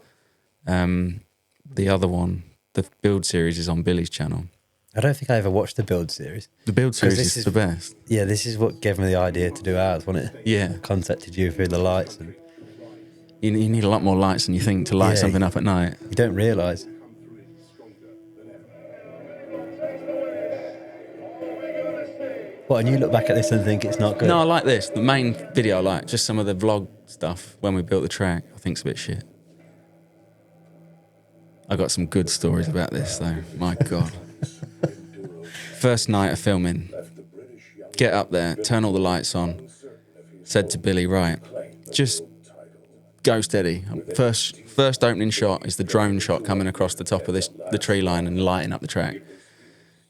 the other one, the build series, is on Billy's channel. I don't think I ever watched the build series. The build series is the best. Yeah, this is what gave me the idea to do ours, wasn't it? Yeah. I contacted you through the lights. And you need a lot more lights than you think to light something up at night. You don't realise. What, and you look back at this and think it's not good? No, I like this. The main video I like. Just some of the vlog stuff when we built the track, I think it's a bit shit. I got some good stories about this though. My God. First night of filming, get up there, turn all the lights on, said to Billy, right, just go steady. First opening shot is the drone shot coming across the top of the tree line and lighting up the track.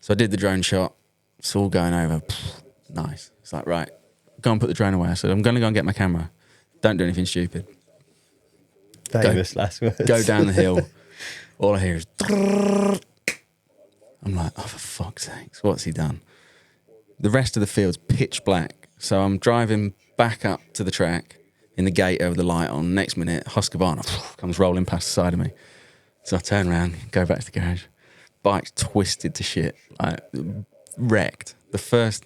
So I did the drone shot. It's all going over. Nice. It's like, right, go and put the drone away. I said, I'm going to go and get my camera. Don't do anything stupid. Famous last words. Go down the hill. All I hear is... I'm like, oh, for fuck's sakes, what's he done? The rest of the field's pitch black. So I'm driving back up to the track in the gate with the light on. Next minute, Husqvarna comes rolling past the side of me. So I turn around, go back to the garage. Bike's twisted to shit, like wrecked. The first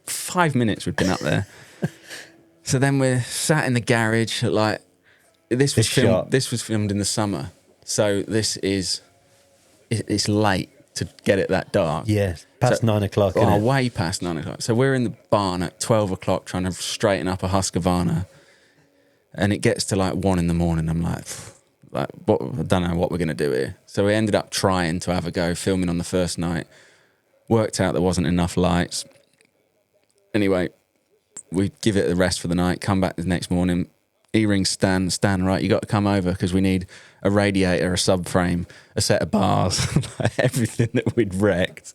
5 minutes we'd been up there. So then we're sat in the garage, like this was filmed in the summer. So it's late to get it that dark. Yeah, past 9 o'clock. Oh, way past 9 o'clock. So we're in the barn at 12 o'clock trying to straighten up a Husqvarna, and it gets to like 1 a.m. I'm like, what? I don't know what we're gonna do here. So we ended up trying to have a go filming on the first night. Worked out there wasn't enough lights. Anyway, we give it the rest for the night. Come back the next morning. He rings Stan. Stan, right, you got to come over because we need a radiator, a subframe, a set of bars, everything that we'd wrecked.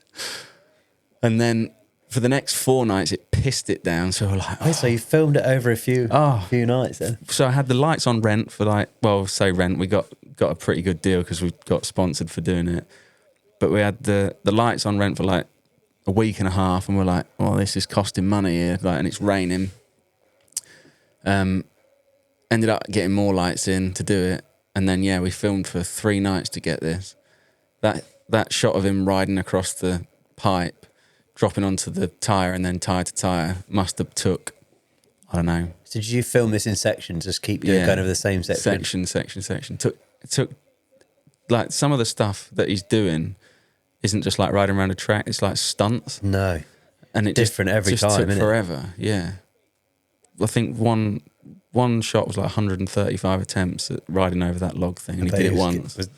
And then for the next 4 nights, it pissed it down. So we're like, so you filmed it over a few nights then? So I had the lights on rent for rent. We got a pretty good deal because we got sponsored for doing it. But we had the lights on rent for like a week and a half, and we're like, oh, this is costing money here, and it's raining. Ended up getting more lights in to do it, and then we filmed for 3 nights to get this. That shot of him riding across the pipe, dropping onto the tyre and then tyre to tyre must have took, I don't know. So did you film this in sections? Just keep doing kind of the same section? Section. Took like some of the stuff that he's doing isn't just like riding around a track. It's like stunts. No, and it different every time. Took forever. Yeah, I think one shot was like 135 attempts at riding over that log thing, and he did it once.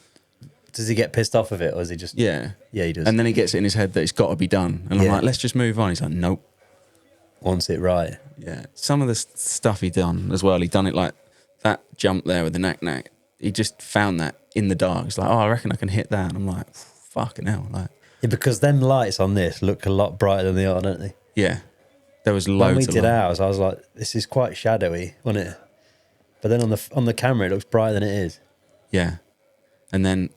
Does he get pissed off of it, or is he just? Yeah, he does. And then he gets it in his head that it's got to be done, and I'm like, let's just move on. He's like, nope. Wants it right. Yeah, some of the stuff he done as well. He done it like that jump there with the knack. He just found that in the dark. He's like, oh, I reckon I can hit that. And I'm like, fucking hell. Like, yeah, because them lights on this look a lot brighter than they are, don't they? Yeah. There was loads of when we did ours, I was like, this is quite shadowy, wasn't it? But then on the camera, it looks brighter than it is. Yeah. And then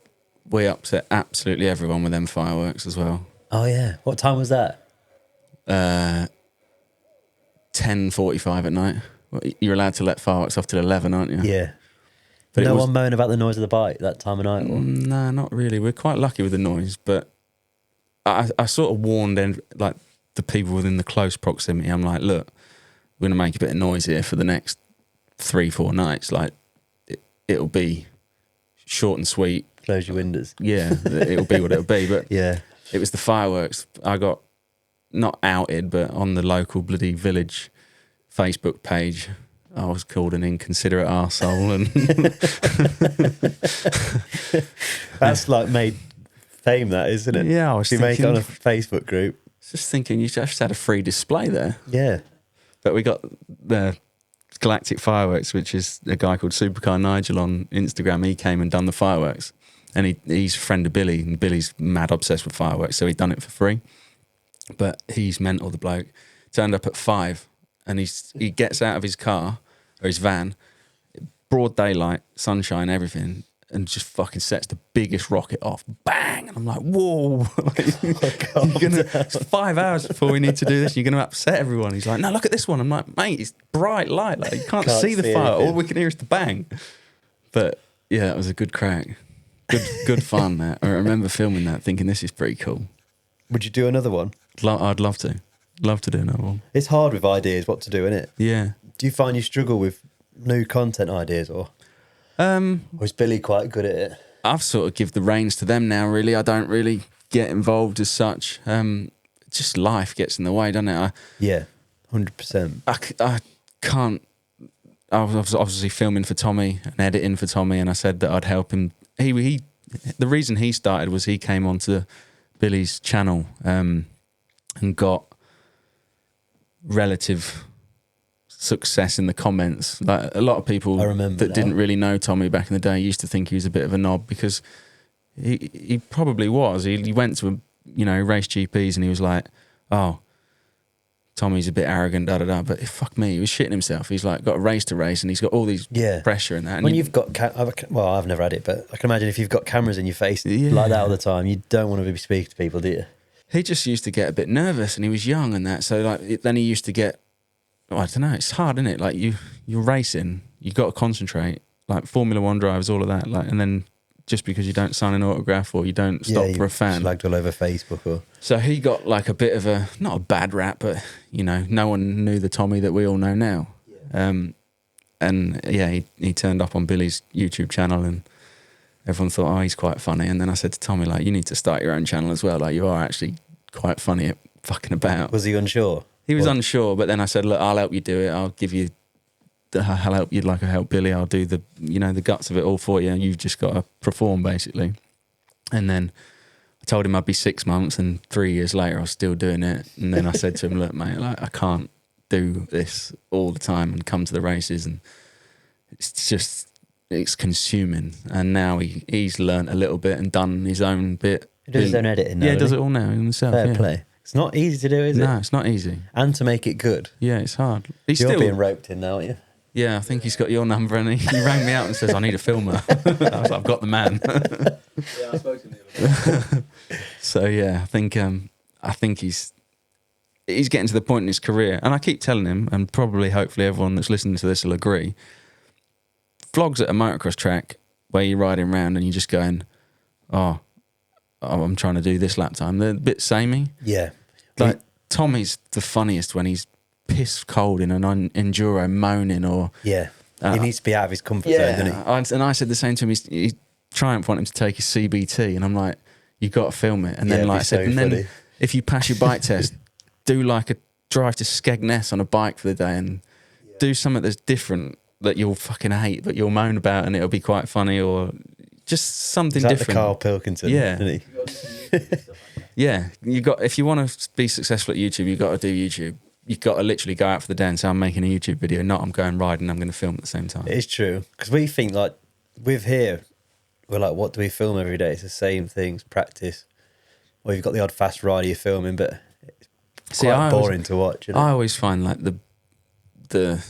we upset absolutely everyone with them fireworks as well. Oh, yeah. What time was that? 10:45 at night. You're allowed to let fireworks off till 11, aren't you? Yeah. But no one moan about the noise of the bike that time of night? Or? Nah, not really. We're quite lucky with the noise, but I sort of warned like the people within the close proximity. I'm like, look, we're going to make a bit of noise here for the next 3-4 nights. Like, it'll be short and sweet. Close your windows. Yeah, it'll be what it'll be. But yeah, it was the fireworks. I got not outed, but on the local bloody village Facebook page, I was called an inconsiderate arsehole. And that's like made fame, that, isn't it? Yeah, I was thinking, make it on a Facebook group. Just thinking you just had a free display there. Yeah. But we got the Galactic Fireworks, which is a guy called Supercar Nigel on Instagram. He came and done the fireworks. And he's a friend of Billy, and Billy's mad obsessed with fireworks, so he'd done it for free. But he's mental, the bloke. Turned up at 5, and he gets out of his car, or his van, broad daylight, sunshine, everything, and just fucking sets the biggest rocket off. Bang! And I'm like, whoa. It's 5 hours before we need to do this. You're going to upset everyone. He's like, no, look at this one. I'm like, mate, it's bright light. Like, you can't see the fire. All we can hear is the bang. But yeah, it was a good crack. Good fun, that. I remember filming that, thinking this is pretty cool. Would you do another one? I'd love to. Love to do another one. It's hard with ideas, what to do, innit? Yeah. Do you find you struggle with new content ideas, or is Billy quite good at it? I've sort of give the reins to them now, really. I don't really get involved as such. Just life gets in the way, doesn't it? Yeah, 100%. I can't. I was obviously filming for Tommy and editing for Tommy, and I said that I'd help him. The reason he started was he came onto Billy's channel and got relative success in the comments. Like, a lot of people that didn't really know Tommy back in the day used to think he was a bit of a knob, because he probably was. He went to race GPs and he was like, oh, Tommy's a bit arrogant, but fuck me, he was shitting himself. He's like got a race to race and he's got all these pressure and that. And when you've got, I've never had it, but I can imagine if you've got cameras in your face like that all the time, you don't want to be speaking to people, do you? He just used to get a bit nervous, and he was young and that. So like then he used to get, I don't know. It's hard, isn't it? Like you're racing, you got to concentrate. Like Formula One drivers, all of that. Like, and then just because you don't sign an autograph or you don't stop for a fan, slagged all over Facebook. Or so he got like a bit of a not a bad rap, but you know, no one knew the Tommy that we all know now. And yeah, he turned up on Billy's YouTube channel and everyone thought, oh, he's quite funny. And then I said to Tommy, like, you need to start your own channel as well. Like, you are actually quite funny at fucking about. Was he unsure? He was unsure, but then I said, look, I'll help you do it. I'll give you, I'll help you like I help Billy. I'll do the, you know, the guts of it all for you. You've just got to perform, basically. And then I told him I'd be 6 months, and 3 years later I was still doing it. And then I said to him, look, mate, like, I can't do this all the time and come to the races, and it's consuming. And now he's learnt a little bit and done his own bit. He does his own editing now. Yeah, he does it all now himself. Fair play. It's not easy to do, is it? No, it's not easy. And to make it good. Yeah, it's hard. You're still being roped in now, aren't you? Yeah, I think he's got your number, and he rang me out and says, I need a filmer. I was like, I've got the man. Yeah, I spoke to him the other day. So yeah, I think he's getting to the point in his career, and I keep telling him, and probably hopefully everyone that's listening to this will agree, vlogs at a motocross track where you're riding around and you're just going, oh, I'm trying to do this lap time. They're a bit samey. Yeah. Like Tommy's the funniest when he's piss cold in an enduro moaning or... Yeah. He needs to be out of his comfort zone, doesn't he? And I said the same to him. He Triumph want him to take his CBT, and I'm like, you got to film it. And then like I said, and then if you pass your bike test, do like a drive to Skegness on a bike for the day and do something that's different that you'll fucking hate, but you'll moan about, and it'll be quite funny, or just something different. The Carl Pilkington, yeah. Isn't he? Yeah, if you want to be successful at YouTube, you've got to do YouTube. You've got to literally go out for the day and say, I'm making a YouTube video, not I'm going riding, I'm going to film at the same time. It is true. Because we think, like, with here, we're like, what do we film every day? It's the same things, practice. Or you've got the odd fast rider you're filming, but it's quite boring to watch. I always find, like, the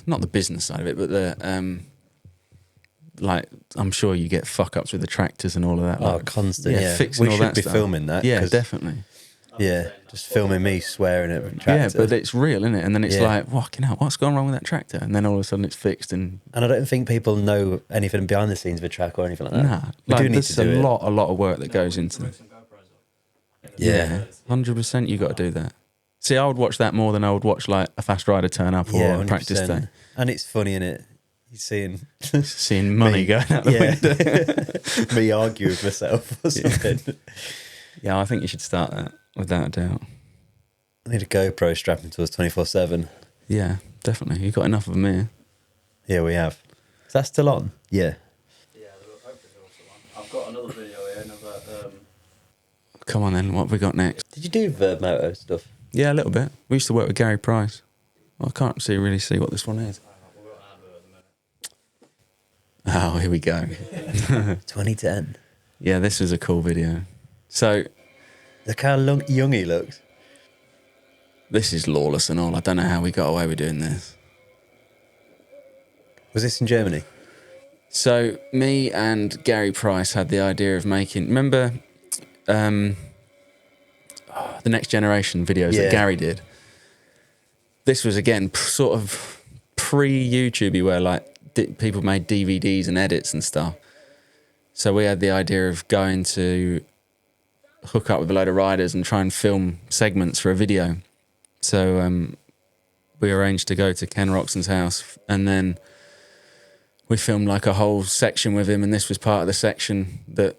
not the business side of it, but the... like, I'm sure you get fuck-ups with the tractors and all of that. Oh, like, constant, yeah. Fixing all that We should be stuff. filming that. Yeah, definitely. Yeah, just filming me swearing at a tractor. Yeah, but it's real, isn't it? And then it's like, fucking hell, what's gone wrong with that tractor? And then all of a sudden it's fixed. And I don't think people know anything behind the scenes of a track or anything like that. Nah, we do need there's to do a lot of work that goes into it. Yeah. 100% you got to do that. See, I would watch that more than I would watch like a fast rider turn up or a practice day. And it's funny, innit? You're seeing money going out the window. Me argue with myself or something. Yeah, I think you should start that, without a doubt. I need a GoPro strapped into us 24/7. Yeah, definitely. You've got enough of them here. Yeah, we have. Is that still on? Yeah. Yeah, hopefully they're also on. I've got another video here. Come on then, what have we got next? Did you do Verb Moto stuff? Yeah, a little bit. We used to work with Gary Price. Well, I can't really see what this one is. Oh, here we go. 2010. Yeah, this is a cool video. So... Look how young he looks. This is Lawless and all. I don't know how we got away with doing this. Was this in Germany? So, me and Gary Price had the idea of making... Remember the Next Generation videos that Gary did? This was, again, sort of pre-YouTubey, where, like, people made DVDs and edits and stuff. So we had the idea of going to hook up with a load of riders and try and film segments for a video. So we arranged to go to Ken Roxon's house, and then we filmed like a whole section with him, and this was part of the section that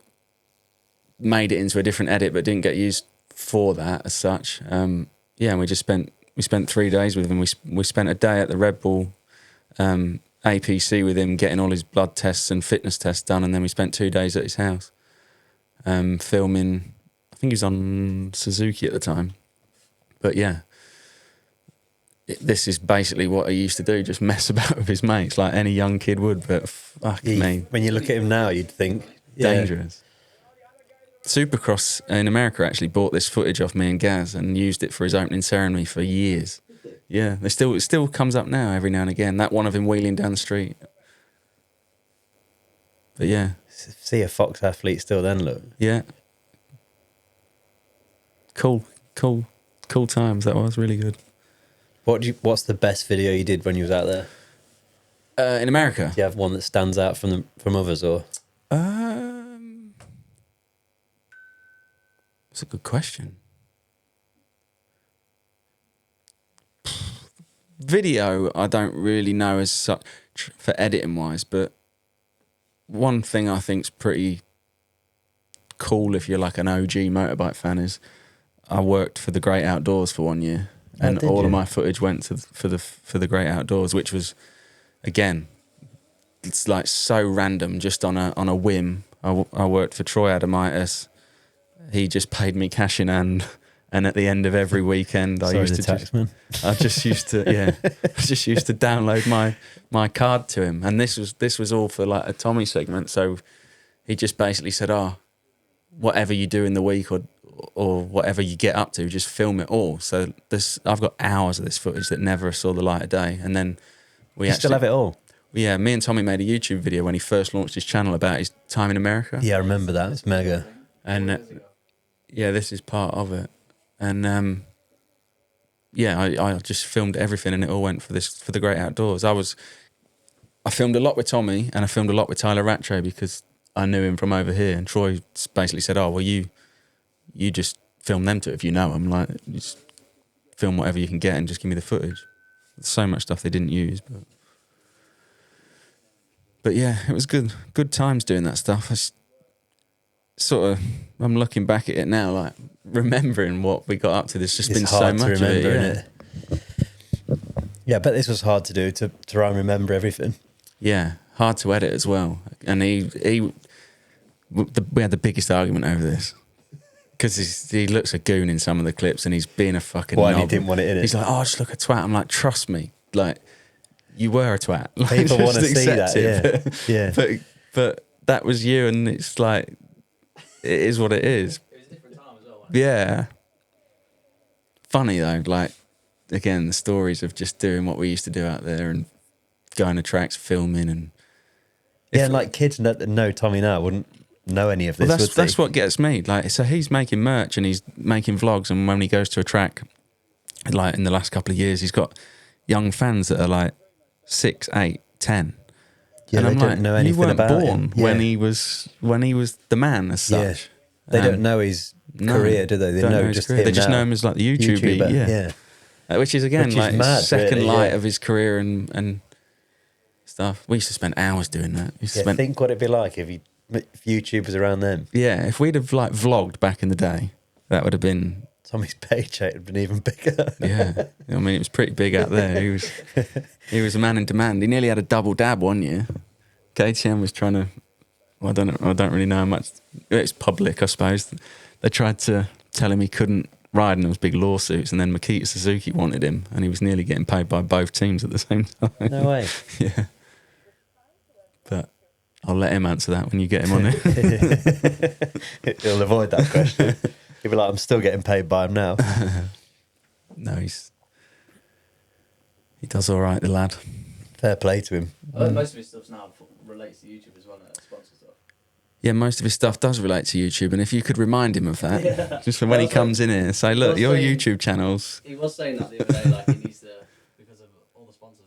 made it into a different edit but didn't get used for that as such. And we spent 3 days with him. We spent a day at the Red Bull APC with him, getting all his blood tests and fitness tests done, and then we spent 2 days at his house filming. I think he was on Suzuki at the time, but yeah, this is basically what he used to do, just mess about with his mates like any young kid would, but fuck me. When you look at him now, you'd think dangerous. Supercross in America actually bought this footage off me and Gaz and used it for his opening ceremony for years. Yeah, it still comes up now every now and again. That one of him wheeling down the street. But yeah. See a Fox athlete still then, look. Yeah. Cool times, that was really good. What's the best video you did when you was out there? In America? Do you have one that stands out from others, or? That's a good question. Video, I don't really know as such for editing wise, but one thing I think's pretty cool if you're like an OG motorbike fan is I worked for the Great Outdoors for 1 year, and all of my footage went for the Great Outdoors, which was, again, it's like so random, just on a whim. I worked for Troy Adamitis. He just paid me cash in hand, and at the end of every weekend, I just used to download my card to him, and this was all for like a Tommy segment. So he just basically said, "Oh, whatever you do in the week or whatever you get up to, just film it all." So I've got hours of this footage that never saw the light of day, and then we still have it all. Yeah, me and Tommy made a YouTube video when he first launched his channel about his time in America. Yeah, I remember that. It's mega. And yeah, this is part of it. And I just filmed everything, and it all went for the Great Outdoors. I filmed a lot with Tommy, and I filmed a lot with Tyler Rattray because I knew him from over here. And Troy basically said, "Oh, well, you just film them too if you know them. Like, you just film whatever you can get and just give me the footage." There's so much stuff they didn't use, but yeah, it was good times doing that stuff. I'm looking back at it now, like remembering what we got up to. There's just been so much of it. Yeah. Yeah, I bet this was hard to do, to try and remember everything. Yeah, hard to edit as well. And we had the biggest argument over this because he looks a goon in some of the clips, and he's being a fucking knob. He didn't want it in it. He's like, "Oh, just look a twat." I'm like, "Trust me, like you were a twat." Like, people want to see that. Yeah. But that was you, and it's like, it is what it is. It was a different time as well. Yeah. Funny though, like, again, the stories of just doing what we used to do out there and going to tracks, filming, and and like kids that know Tommy now wouldn't know any of this. Well, that's what gets me. Like, so he's making merch and he's making vlogs, and when he goes to a track, like in the last couple of years, he's got young fans that are like 6, 8, 10. Yeah, and they I'm don't like, know anything you weren't about born him. when he was the man as such. They don't know his career, do they? They know just him. They just know him as like the YouTuber. Yeah. Which is again like mad, second really, light of his career and stuff. We used to spend hours doing that. Think what it'd be like if YouTube was around them. Yeah, if we'd have like vlogged back in the day, that would have been. Tommy's paycheck would have been even bigger. Yeah, I mean, it was pretty big out there. He was a man in demand. He nearly had a double dab 1 year. KTM was trying to. Well, I don't really know how much. It's public, I suppose. They tried to tell him he couldn't ride, and there was big lawsuits. And then Makita Suzuki wanted him, and he was nearly getting paid by both teams at the same time. No way. Yeah, but I'll let him answer that when you get him on it. He'll avoid that question. He'll be like, "I'm still getting paid by him now." No, he does all right, the lad. Fair play to him. Most of his stuff now relates to YouTube as well, sponsor stuff. Yeah, most of his stuff does relate to YouTube, and if you could remind him of that, just for when he comes in here, say, "Look, your YouTube channels." He was saying that the other day, like he needs to, because of all the sponsors.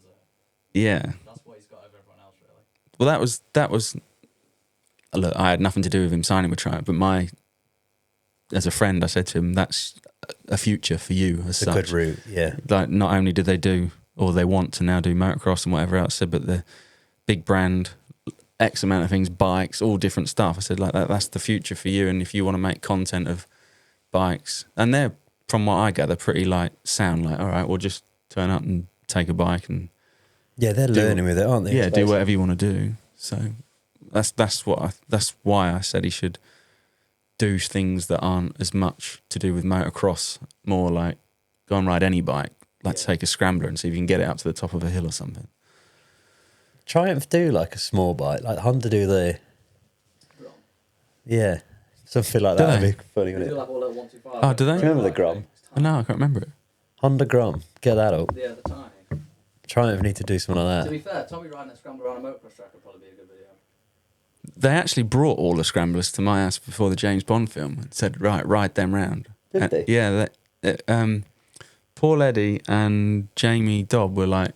Yeah. That's what he's got over everyone else, really. Well, that was. Look, I had nothing to do with him signing with Triumph, but as a friend, I said to him, "That's a future for you as such." A good route, yeah. Like, not only do they do, or they want to now do motocross and whatever else, but the big brand, X amount of things, bikes, all different stuff. I said, like, that's the future for you, and if you want to make content of bikes, and they're, from what I gather, pretty like sound, like, all right, we'll just turn up and take a bike and they're learning with it, aren't they? Yeah, do whatever you want to do. So that's why I said he should do things that aren't as much to do with motocross, more like go and ride any bike, like take a scrambler and see if you can get it up to the top of a hill or something. Triumph do like a small bike, like Honda do the... Yeah, something like that. That'd be funny, wouldn't it? They do like all that 125. Oh, do they? Remember the Grom? No, I can't remember it. Honda Grom, get that up. Yeah, the tiny. Triumph need to do something like To that. be fair, Tommy riding a scrambler on a motocross track would probably be a good video. They actually brought all the scramblers to my house before the James Bond film and said, right, ride them round. Did they? Yeah, Paul Eddy and Jamie Dobb were like...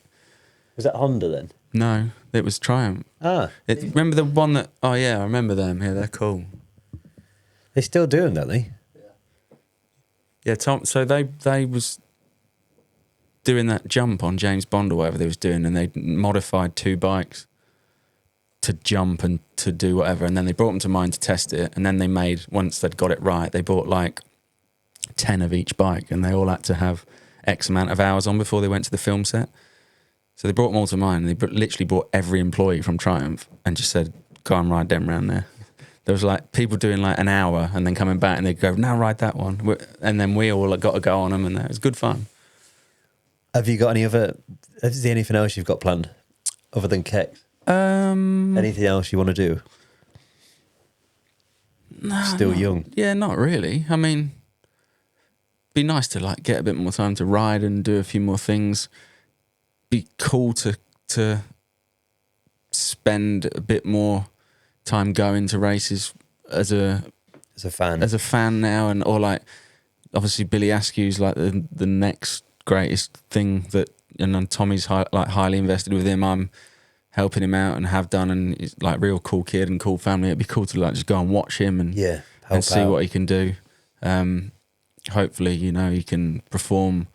Was that Honda then? No, it was Triumph. Remember the one that... Oh, yeah, I remember them. Yeah, they're cool. They still do them, don't they? Yeah, Tom. So they was doing that jump on James Bond or whatever they was doing, and they modified 2 bikes to jump and to do whatever, and then they brought them to mine to test it, and then they made, once they'd got it right, they bought like 10 of each bike, and they all had to have X amount of hours on before they went to the film set. So they brought them all to mine, and they literally brought every employee from Triumph and just said, go and ride them around there. There was like people doing like an hour and then coming back, and they'd go, now ride that one. And then we all got to go on them, and it was good fun. Have you got is there anything else you've got planned other than Kecks? Anything else you want to do? No, Still young. Yeah, not really. I mean, be nice to like get a bit more time to ride and do a few more things. Be cool to spend a bit more time going to races as a fan now, and or like obviously Billy Askew's like the next greatest thing that, and Tommy's highly invested with him. I'm helping him out and have done, and he's like real cool kid and cool family. It'd be cool to like just go and watch him and see what he can do. Hopefully, he can perform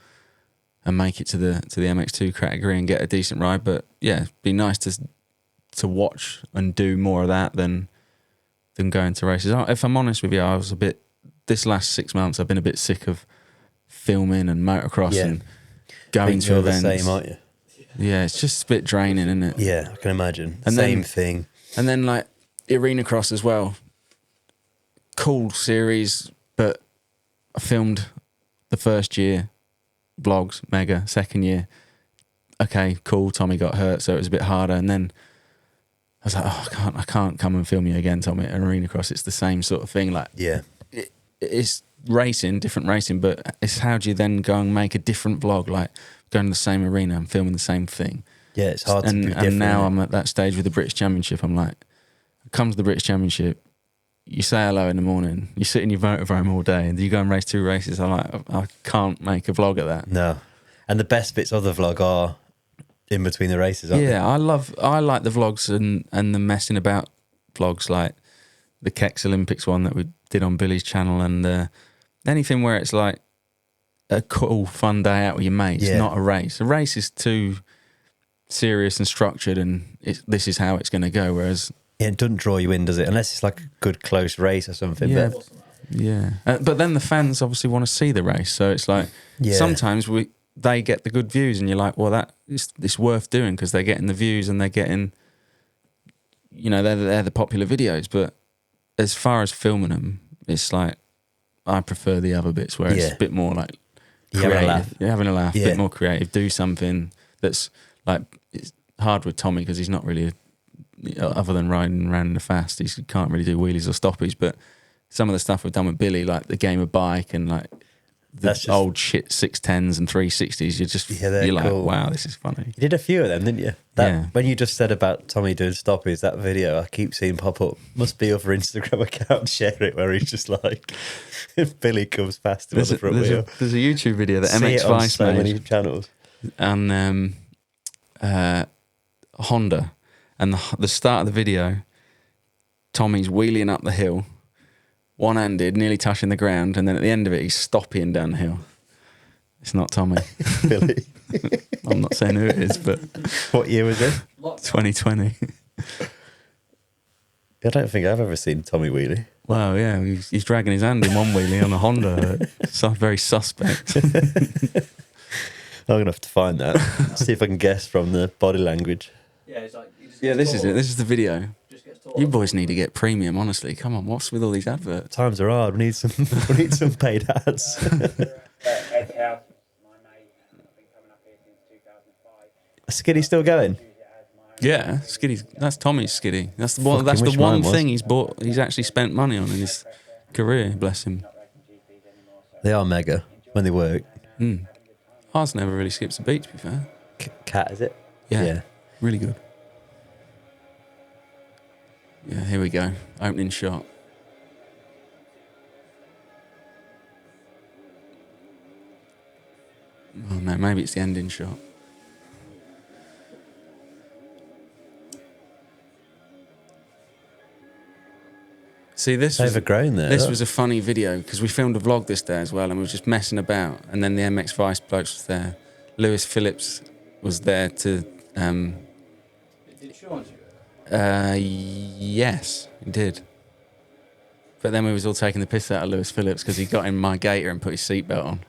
and make it to the MX2 category and get a decent ride. But yeah, it'd be nice to watch and do more of that than going to races. If I'm honest with you, I was this last 6 months I've been a bit sick of filming and motocross and going to events. The same, aren't you? Yeah, it's just a bit draining, isn't it? Yeah, I can imagine. And same thing. And then like arena cross as well. Cool series, but I filmed the first year, vlogs, mega. Second year, okay, cool. Tommy got hurt, so it was a bit harder. And then I was like, I can't come and film you again, Tommy, at an arena cross. It's the same sort of thing. Like, it's racing, different racing, but it's how do you then go and make a different vlog, like going to the same arena and filming the same thing. Yeah, it's hard to do different. And now I'm at that stage with the British Championship. I'm like, come to the British Championship, you say hello in the morning, you sit in your motorhome all day, and you go and race 2 races. I'm like, I can't make a vlog of that. No. And the best bits of the vlog are in between the races, aren't they? Yeah, I like the vlogs and the messing about vlogs, like the Kecks Olympics one that we did on Billy's channel, and anything where it's like a cool, fun day out with your mates, not a race. A race is too serious and structured, and this is how it's going to go, whereas... Yeah, it doesn't draw you in, does it? Unless it's like a good, close race or something. Yeah, but then the fans obviously want to see the race, so it's like sometimes they get the good views, and you're like, well, it's worth doing because they're getting the views and they're getting, they're the popular videos. But as far as filming them, it's like I prefer the other bits where it's a bit more like creative. You're having a laugh, a bit more creative. Do something that's like, it's hard with Tommy because he's not really, other than riding around in the fast, he can't really do wheelies or stoppies. But some of the stuff we've done with Billy, like the game of bike and like the old shit 610s and 360s, you're like, cool. Wow, this is funny. You did a few of them, didn't you? When you just said about Tommy doing stoppies, that video I keep seeing pop up, must be other Instagram account, share it, where he's just like, if Billy comes past him on the front wheel. There's a YouTube video that MX Vice made. So many channels. And Honda. And the start of the video, Tommy's wheeling up the hill, one-handed, nearly touching the ground, and then at the end of it, he's stopping down the hill. It's not Tommy. Billy. I'm not saying who it is, but... What year was it? 2020. I don't think I've ever seen Tommy wheelie. Wow, yeah, he's dragging his hand in one wheelie on a Honda. Very suspect. I'm going to have to find that. See if I can guess from the body language. Yeah, it's like... This is it. This is the video. You boys need to get premium, honestly. Come on, what's with all these adverts? Times are hard. We need some paid ads. Skiddy still going? Yeah, Skiddy. That's Tommy's Skiddy. That's the one thing he's bought. He's actually spent money on in his career. Bless him. They are mega when they work. Ours never really skips a beat, to be fair. Cat, is it? Yeah. Really good. Yeah, here we go. Opening shot. Oh no, maybe it's the ending shot. See, this was overgrown there. This was a funny video because we filmed a vlog this day as well, and we were just messing about. And then the MX Vice blokes was there. Lewis Phillips was there to. Did Sean do it? Yes, he did. But then we was all taking the piss out of Lewis Phillips because he got in my gator and put his seatbelt on.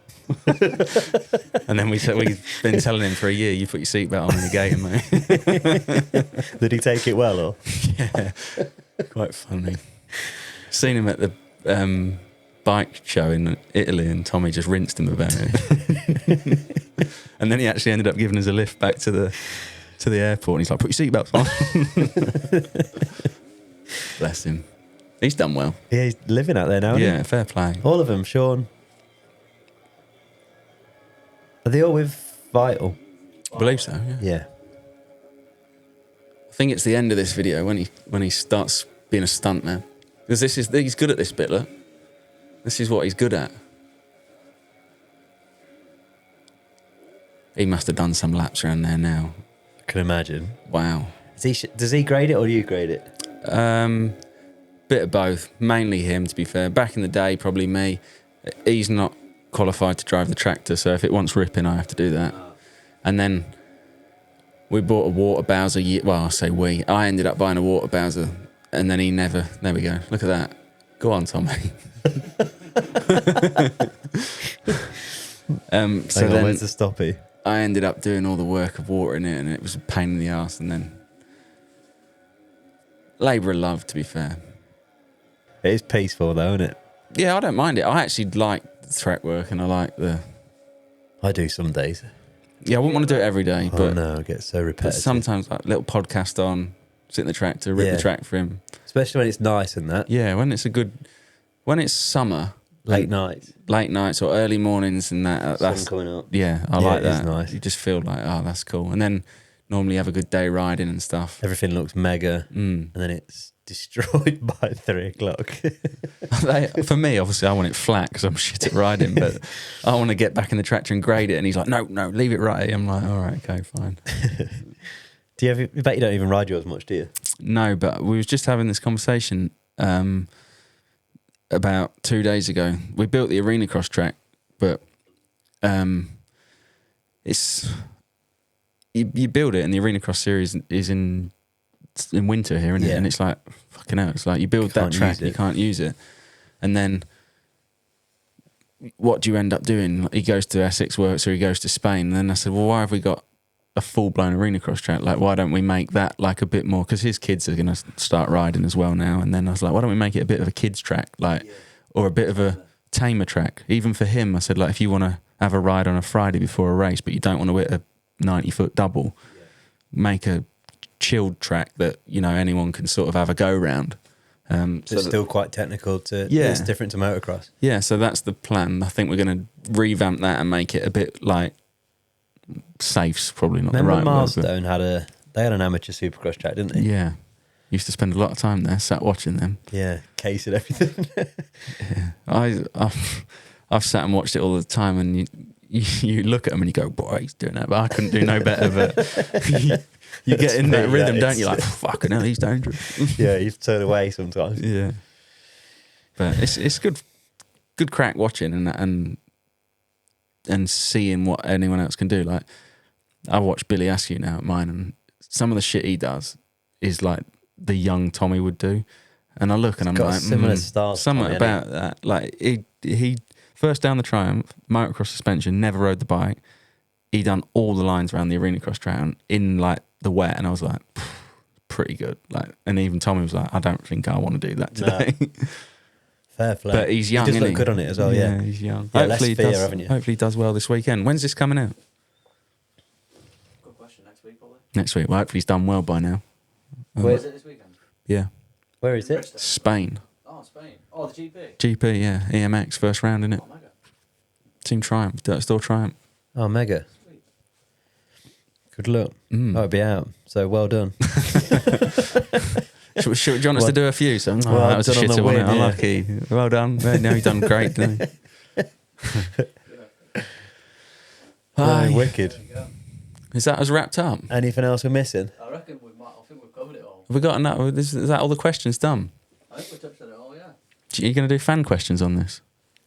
And then we've been telling him for a year, you put your seatbelt on in the gator, mate. Did he take it well, or? Yeah, quite funny. Seen him at the bike show in Italy, and Tommy just rinsed him about it. And then he actually ended up giving us a lift back to the airport, and he's like, "Put your seatbelts on." Bless him. He's done well. Yeah, he's living out there now. Yeah, fair play. All of them, Sean. Are they all with Vital? I believe so. Yeah. Yeah. I think it's the end of this video when he starts being a stuntman, because he's good at this bit. Look, this is what he's good at. He must have done some laps around there now. I can imagine. Wow. Does he grade it or do you grade it? Bit of both. Mainly him, to be fair. Back in the day, probably me. He's not qualified to drive the tractor, so if it wants ripping, I have to do that. And then we bought a water bowser. Well, I say we. I ended up buying a water bowser, and then he never. There we go. Look at that. Go on, Tommy. So then, where's the stoppy? I ended up doing all the work of watering it, and it was a pain in the arse. And then labour of love, to be fair. It is peaceful though, isn't it? Yeah, I don't mind it. I actually like the track work, and I like the. I do some days. Yeah, I wouldn't want to do it every day, Oh but no, I get so but repetitive. sometimes like little podcast on, sit in the tractor, rip the track for him. Especially when it's nice and that. Yeah, when it's summer, Late nights or early mornings and that. sun coming up. Yeah, I like it is that. nice. You just feel like, oh, that's cool. And then normally have a good day riding and stuff. Everything looks mega, and then it's destroyed by 3 o'clock. For me, obviously, I want it flat because I'm shit at riding, but I want to get back in the tractor and grade it. And he's like, no, leave it right. I'm like, all right, okay, fine. I bet you don't even ride yours much, do you? No, but we was just having this conversation about 2 days ago. We built the arena cross track, but it's you build it, and the arena cross series is in winter here, isn't it? And it's like, fucking hell, it's like you build that track, you can't use it, and then what do you end up doing? He goes to Essex Works or he goes to Spain. And then I said, well, why have we got a full-blown arena cross track? Like, why don't we make that like a bit more, because his kids are going to start riding as well now. And then I was like, why don't we make it a bit of a kids track, like, or a bit of a tamer track, even for him. I said, like, if you want to have a ride on a Friday before a race, but you don't want to hit a 90-foot double, make a chilled track that, you know, anyone can sort of have a go round. So it's still quite technical it's different to motocross. Yeah, so that's the plan. I think we're going to revamp that and make it a bit like, safe's probably not the right word. Milestone had an amateur supercross track, didn't they? Yeah. Used to spend a lot of time there, sat watching them. Yeah, case and everything. Yeah. I've sat and watched it all the time, and you look at them and you go, boy, he's doing that, but I couldn't do no better. But you get in that rhythm, don't you? Like, fucking hell, he's dangerous. Yeah, you turn away sometimes. Yeah. But it's good crack watching and seeing what anyone else can do. Like, I watch Billy Askew now at mine, and some of the shit he does is like the young Tommy would do. And I look and I'm like, similar style. Something about that. Like, he first down the Triumph, motocross suspension, never rode the bike. He done all the lines around the arena cross track in like the wet, and I was like, pretty good. Like, and even Tommy was like, I don't think I want to do that today. No. Fair play. But he's young, he does isn't look good on it as well, yeah. He's young. Yeah, hopefully, haven't you? Hopefully he does well this weekend. When's this coming out? Good question. Next week, probably. Next week. Well, hopefully he's done well by now. Where is it this weekend? Yeah. Where is it? Spain. Oh, Spain. Oh, the GP. GP, yeah. EMX, first round, innit? Oh, mega. Team Triumph, Dirt Store Triumph. Oh, mega. Sweet. Good luck. I'll be out, so well done. Do you want us to do a few? So, well, that was a shitty one. Unlucky. Well done. No, you've done great, didn't you? Aye. Wicked. There you go. Is that us wrapped up? Anything else we're missing? I reckon I think we've covered it all. Have we got enough? Is that all the questions done? I think we touched on it all, yeah. Are you going to do fan questions on this?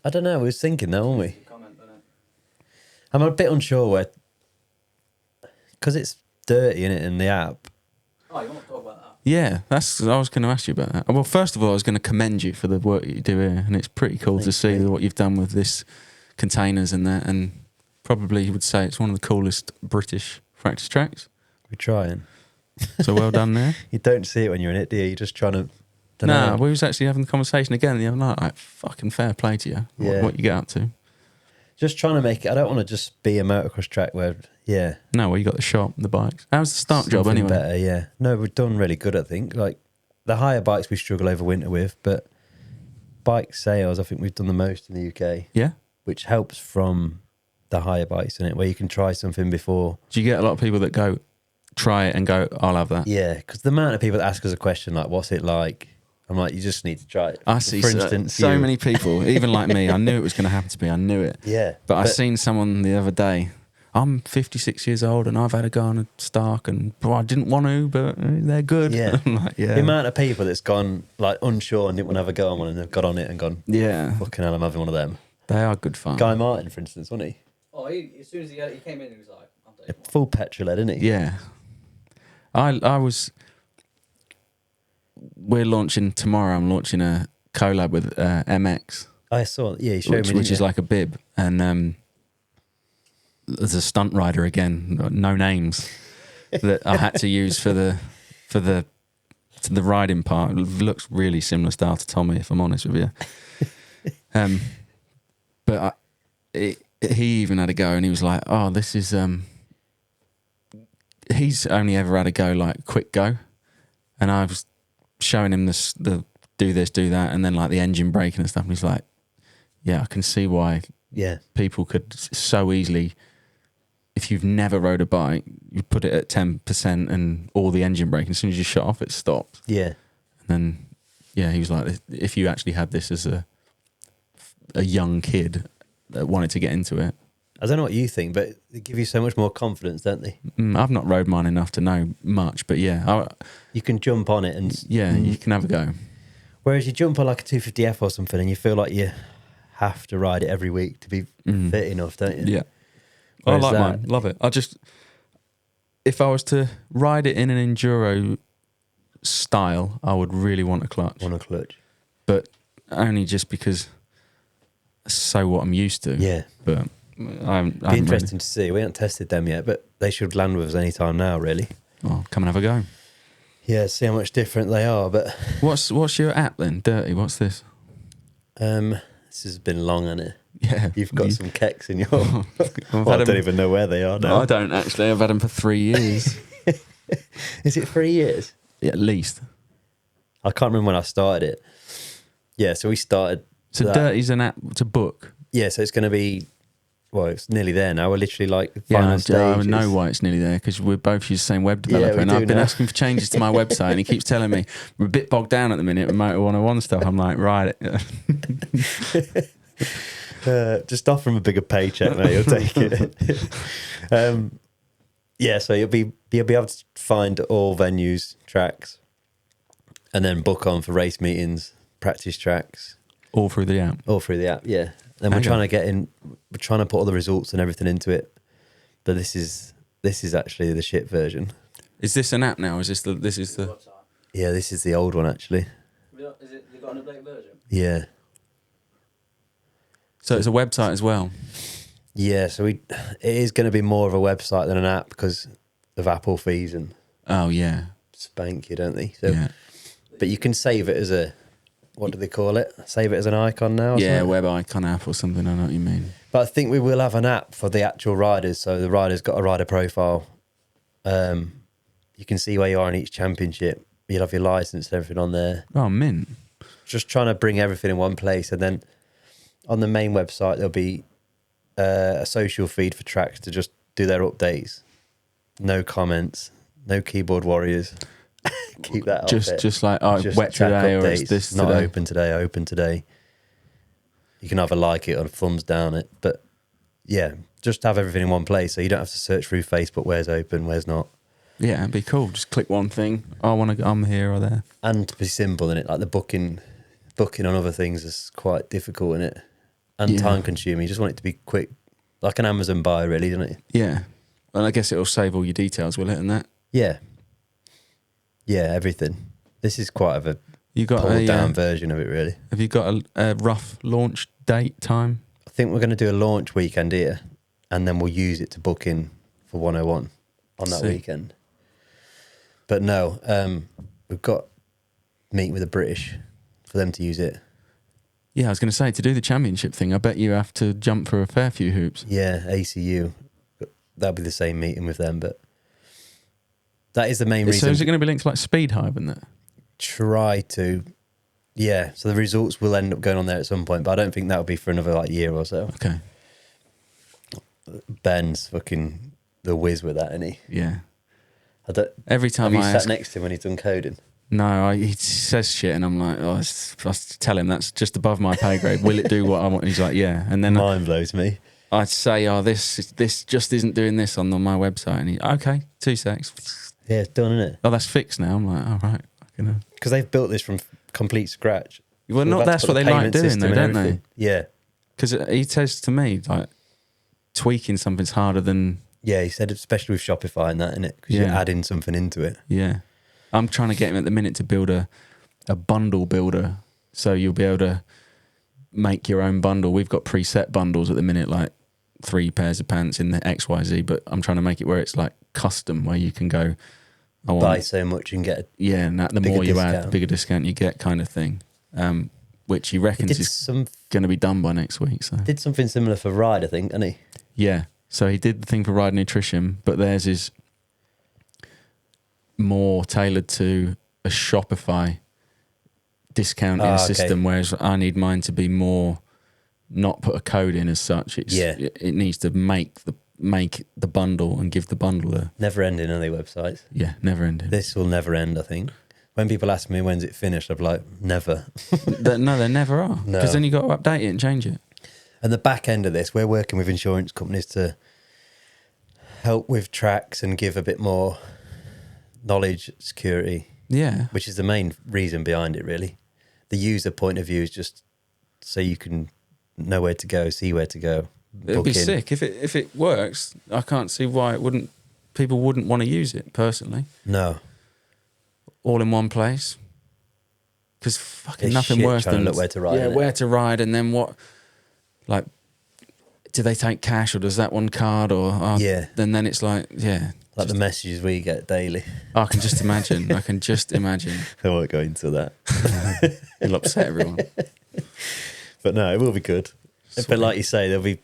I don't know. We was thinking that, weren't we? Comment on it. I'm a bit unsure where, because it's dirty in it in the app. Oh, you want to talk about that? Yeah, I was going to ask you about that. Well, first of all, I was going to commend you for the work that you do here, and it's pretty cool to see what you've done with this containers and that, and probably you would say it's one of the coolest British practice tracks. We're trying. So well done there. You don't see it when you're in it, do you? You're just trying to. No, we was actually having the conversation again the other night. Like, fucking fair play to you. Yeah. What you get up to. Just trying to make it. I don't want to just be a motocross track where, yeah. No, well, you got the shop, the bikes. How's the start job Something anyway? better, yeah. No, we've done really good, I think. Like, the higher bikes we struggle over winter with, but bike sales, I think we've done the most in the UK. Yeah? Which helps from the higher bikes, in it, where you can try something before. Do you get a lot of people that go, try it and go, I'll have that? Yeah, because the amount of people that ask us a question like, what's it like? I'm like, you just need to try it. I see For instance, so you. many people, even like me, I knew it was going to happen to me. I knew it. Yeah. But I seen someone the other day. I'm 56 years old and I've had a go on a Stark and I didn't want to, but they're good. Yeah. I'm like, yeah. The amount of people that's gone like unsure and didn't want to have a go on one and they've got on it and gone, Yeah. fucking hell, I'm having one of them. They are good fun. Guy Martin, for instance, wasn't he? Oh, as soon as he came in, he was like, I'm taking one. Full petrol head, isn't he? Yeah. I was... We're launching tomorrow. I'm launching a collab with MX, I saw, yeah, he showed me. which is like a bib. And there's a stunt rider again, no names, that I had to use for the riding part. It looks really similar style to Tommy, if I'm honest with you. But he even had a go, and he was like, "Oh, this is." He's only ever had a go like quick go, and I was showing him the do this, do that, and then like the engine braking and stuff. And he's like, "Yeah, I can see why Yeah. people could so easily." If you've never rode a bike, you put it at 10% and all the engine braking, as soon as you shut off, it stops. Yeah. And then, yeah, he was like, if you actually had this as a young kid that wanted to get into it. I don't know what you think, but they give you so much more confidence, don't they? I've not rode mine enough to know much, but yeah. You can jump on it and... Yeah, you can have a go. Whereas you jump on like a 250F or something and you feel like you have to ride it every week to be fit enough, don't you? Yeah. Whereas I like mine. Love it. If I was to ride it in an enduro style, I would really want a clutch. On a clutch. But only just because that's so what I'm used to. Yeah. But Be interesting to see. We haven't tested them yet, but they should land with us any time now, really. Oh, come and have a go. Yeah, see how much different they are. But What's your app then? Dirty, what's this? this has been long, hasn't it? Yeah. You've got some kecks in your... I've Well, had I don't them- even know where they are now. I don't actually. I've had them for 3 years. Is it 3 years? Yeah, at least. I can't remember when I started it. Yeah, so we started... So that. Dirty's an app to book. Yeah, so it's going to be... Well, it's nearly there now. We're literally like Yeah, final I stages. know why it's nearly there because we both use the same web developer, we and do I've been now. asking for changes to my website, and he keeps telling me we're a bit bogged down at the minute with Motor 101 stuff. I'm like, right. Just offer him a bigger paycheck, mate. He'll take it. Yeah, so you'll be able to find all venues, tracks, and then book on for race meetings, practice tracks, All through the app. all through the app. Yeah, then we're Okay. trying to get in. We're trying to put all the results and everything into it. But this is actually the shit version. Is this an app now? Is this the? Website. Yeah, this is the old one actually. Is it? You got an updated version? Yeah, So it's a website as well. yeah. So it is going to be more of a website than an app because of Apple fees and Oh yeah. spank you, don't they? So, Yeah. but you can save it as a, what do they call it? Save it as an icon now? Or Yeah, something? web icon app or something. I know what you mean. But I think we will have an app for the actual riders. So the rider's got a rider profile. You can see where you are in each championship. You'll have your license and everything on there. Oh, mint. Just trying to bring everything in one place. And then on the main website, there'll be a social feed for tracks to just do their updates. No comments, no keyboard warriors. Keep that off it. Just like Just wet track today or updates. it's this Not today. open today, open today. You can either like it or thumbs down it, but yeah, just have everything in one place so you don't have to search through Facebook where's open, where's not. Yeah, it'd be cool. Just click one thing. I want to. I'm here or there. And to be simple in it, like the booking on other things is quite difficult in it and time consuming. You just want it to be quick, like an Amazon buy, really, don't it? Yeah, and I guess it'll save all your details, will it? And that. Yeah, everything. This is quite of a You got pulled down version of it, really. Have you got a rough launch date time? I think we're going to do a launch weekend here, and then we'll use it to book in for 101 on that weekend. But no, we've got meeting with the British for them to use it. Yeah, I was going to say, to do the championship thing, I bet you have to jump for a fair few hoops. Yeah, ACU. That'll be the same meeting with them, but that is the main reason. So is it going to be linked to like Speed Hive and that? Try to. Yeah, so the results will end up going on there at some point, but I don't think that'll be for another like year or so. Okay. Ben's fucking the whiz with that, isn't he? Yeah. Every time have I you ask, sat next to him when he's done coding? No, he says shit and I'm like, I tell him that's just above my pay grade. Will it do what I want? And he's like, yeah. And then Mind blows me. I'd say, this just isn't doing this on my website. And he, okay, 2 secs. Yeah, it's done, isn't it? Oh, that's fixed now. I'm like, all right. Because they've built this from complete scratch. Well, not that's what they like doing though, don't they? Yeah. Because he says to me, like, tweaking something's harder than... Yeah, he said, especially with Shopify and that, innit? Because you're adding something into it. Yeah. I'm trying to get him at the minute to build a bundle builder. So you'll be able to make your own bundle. We've got preset bundles at the minute, like 3 pairs of pants in the XYZ, but I'm trying to make it where it's like custom, where you can go... buy so much and get and the more you add, the bigger discount you get, kind of thing. Which he reckons is going to be done by next week. So did something similar for Ride, I think, didn't he? Yeah. So he did the thing for Ride Nutrition, but theirs is more tailored to a Shopify discounting system, whereas I need mine to be more not put a code in as such. It needs to make the bundle and give the bundle a... Never ending, are they, websites? Yeah, never ending. This will never end, I think. When people ask me when's it finished, I'm like, never. No, they never are. Because then you got to update it and change it. And the back end of this, we're working with insurance companies to help with tracks and give a bit more knowledge, security. Yeah. Which is the main reason behind it, really. The user point of view is just so you can know where to go, see where to go. It'd be sick. If it works, I can't see why people wouldn't want to use it, personally. No. All in one place. Because fucking It's nothing worse than... look where to ride. Yeah, where to ride, and then what... Like, do they take cash or does that one card or... Then it's like, yeah. Like the messages we get daily. I can just imagine. I won't go into that. It'll upset everyone. But no, it will be good. Sweet. But like you say, there'll be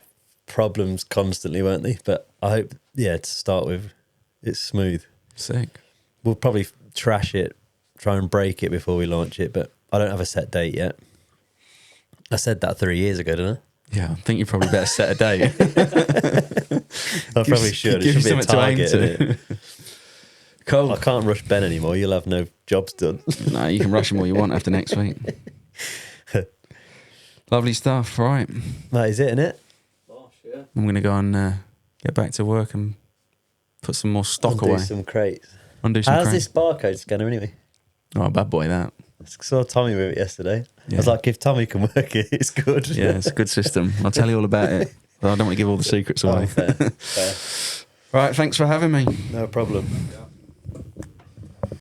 problems constantly, won't they? But I hope, to start with, it's smooth. Sick. We'll probably trash it, try and break it before we launch it, but I don't have a set date yet. I said that 3 years ago, didn't I? Yeah, I think you probably better set a date. I probably should. It should be a target, isn't it? Cool. I can't rush Ben anymore. You'll have no jobs done. No, you can rush him all you want after next week. Lovely stuff. All right. That is it, isn't it? I'm going to go and get back to work and put some more stock away. Undo some crates. How's this barcode scanner anyway? Oh, bad boy, that. I saw Tommy with it yesterday. Yeah. I was like, if Tommy can work it, it's good. Yeah, it's a good system. I'll tell you all about it. But I don't want to give all the secrets away. Fair. Right, thanks for having me. No problem.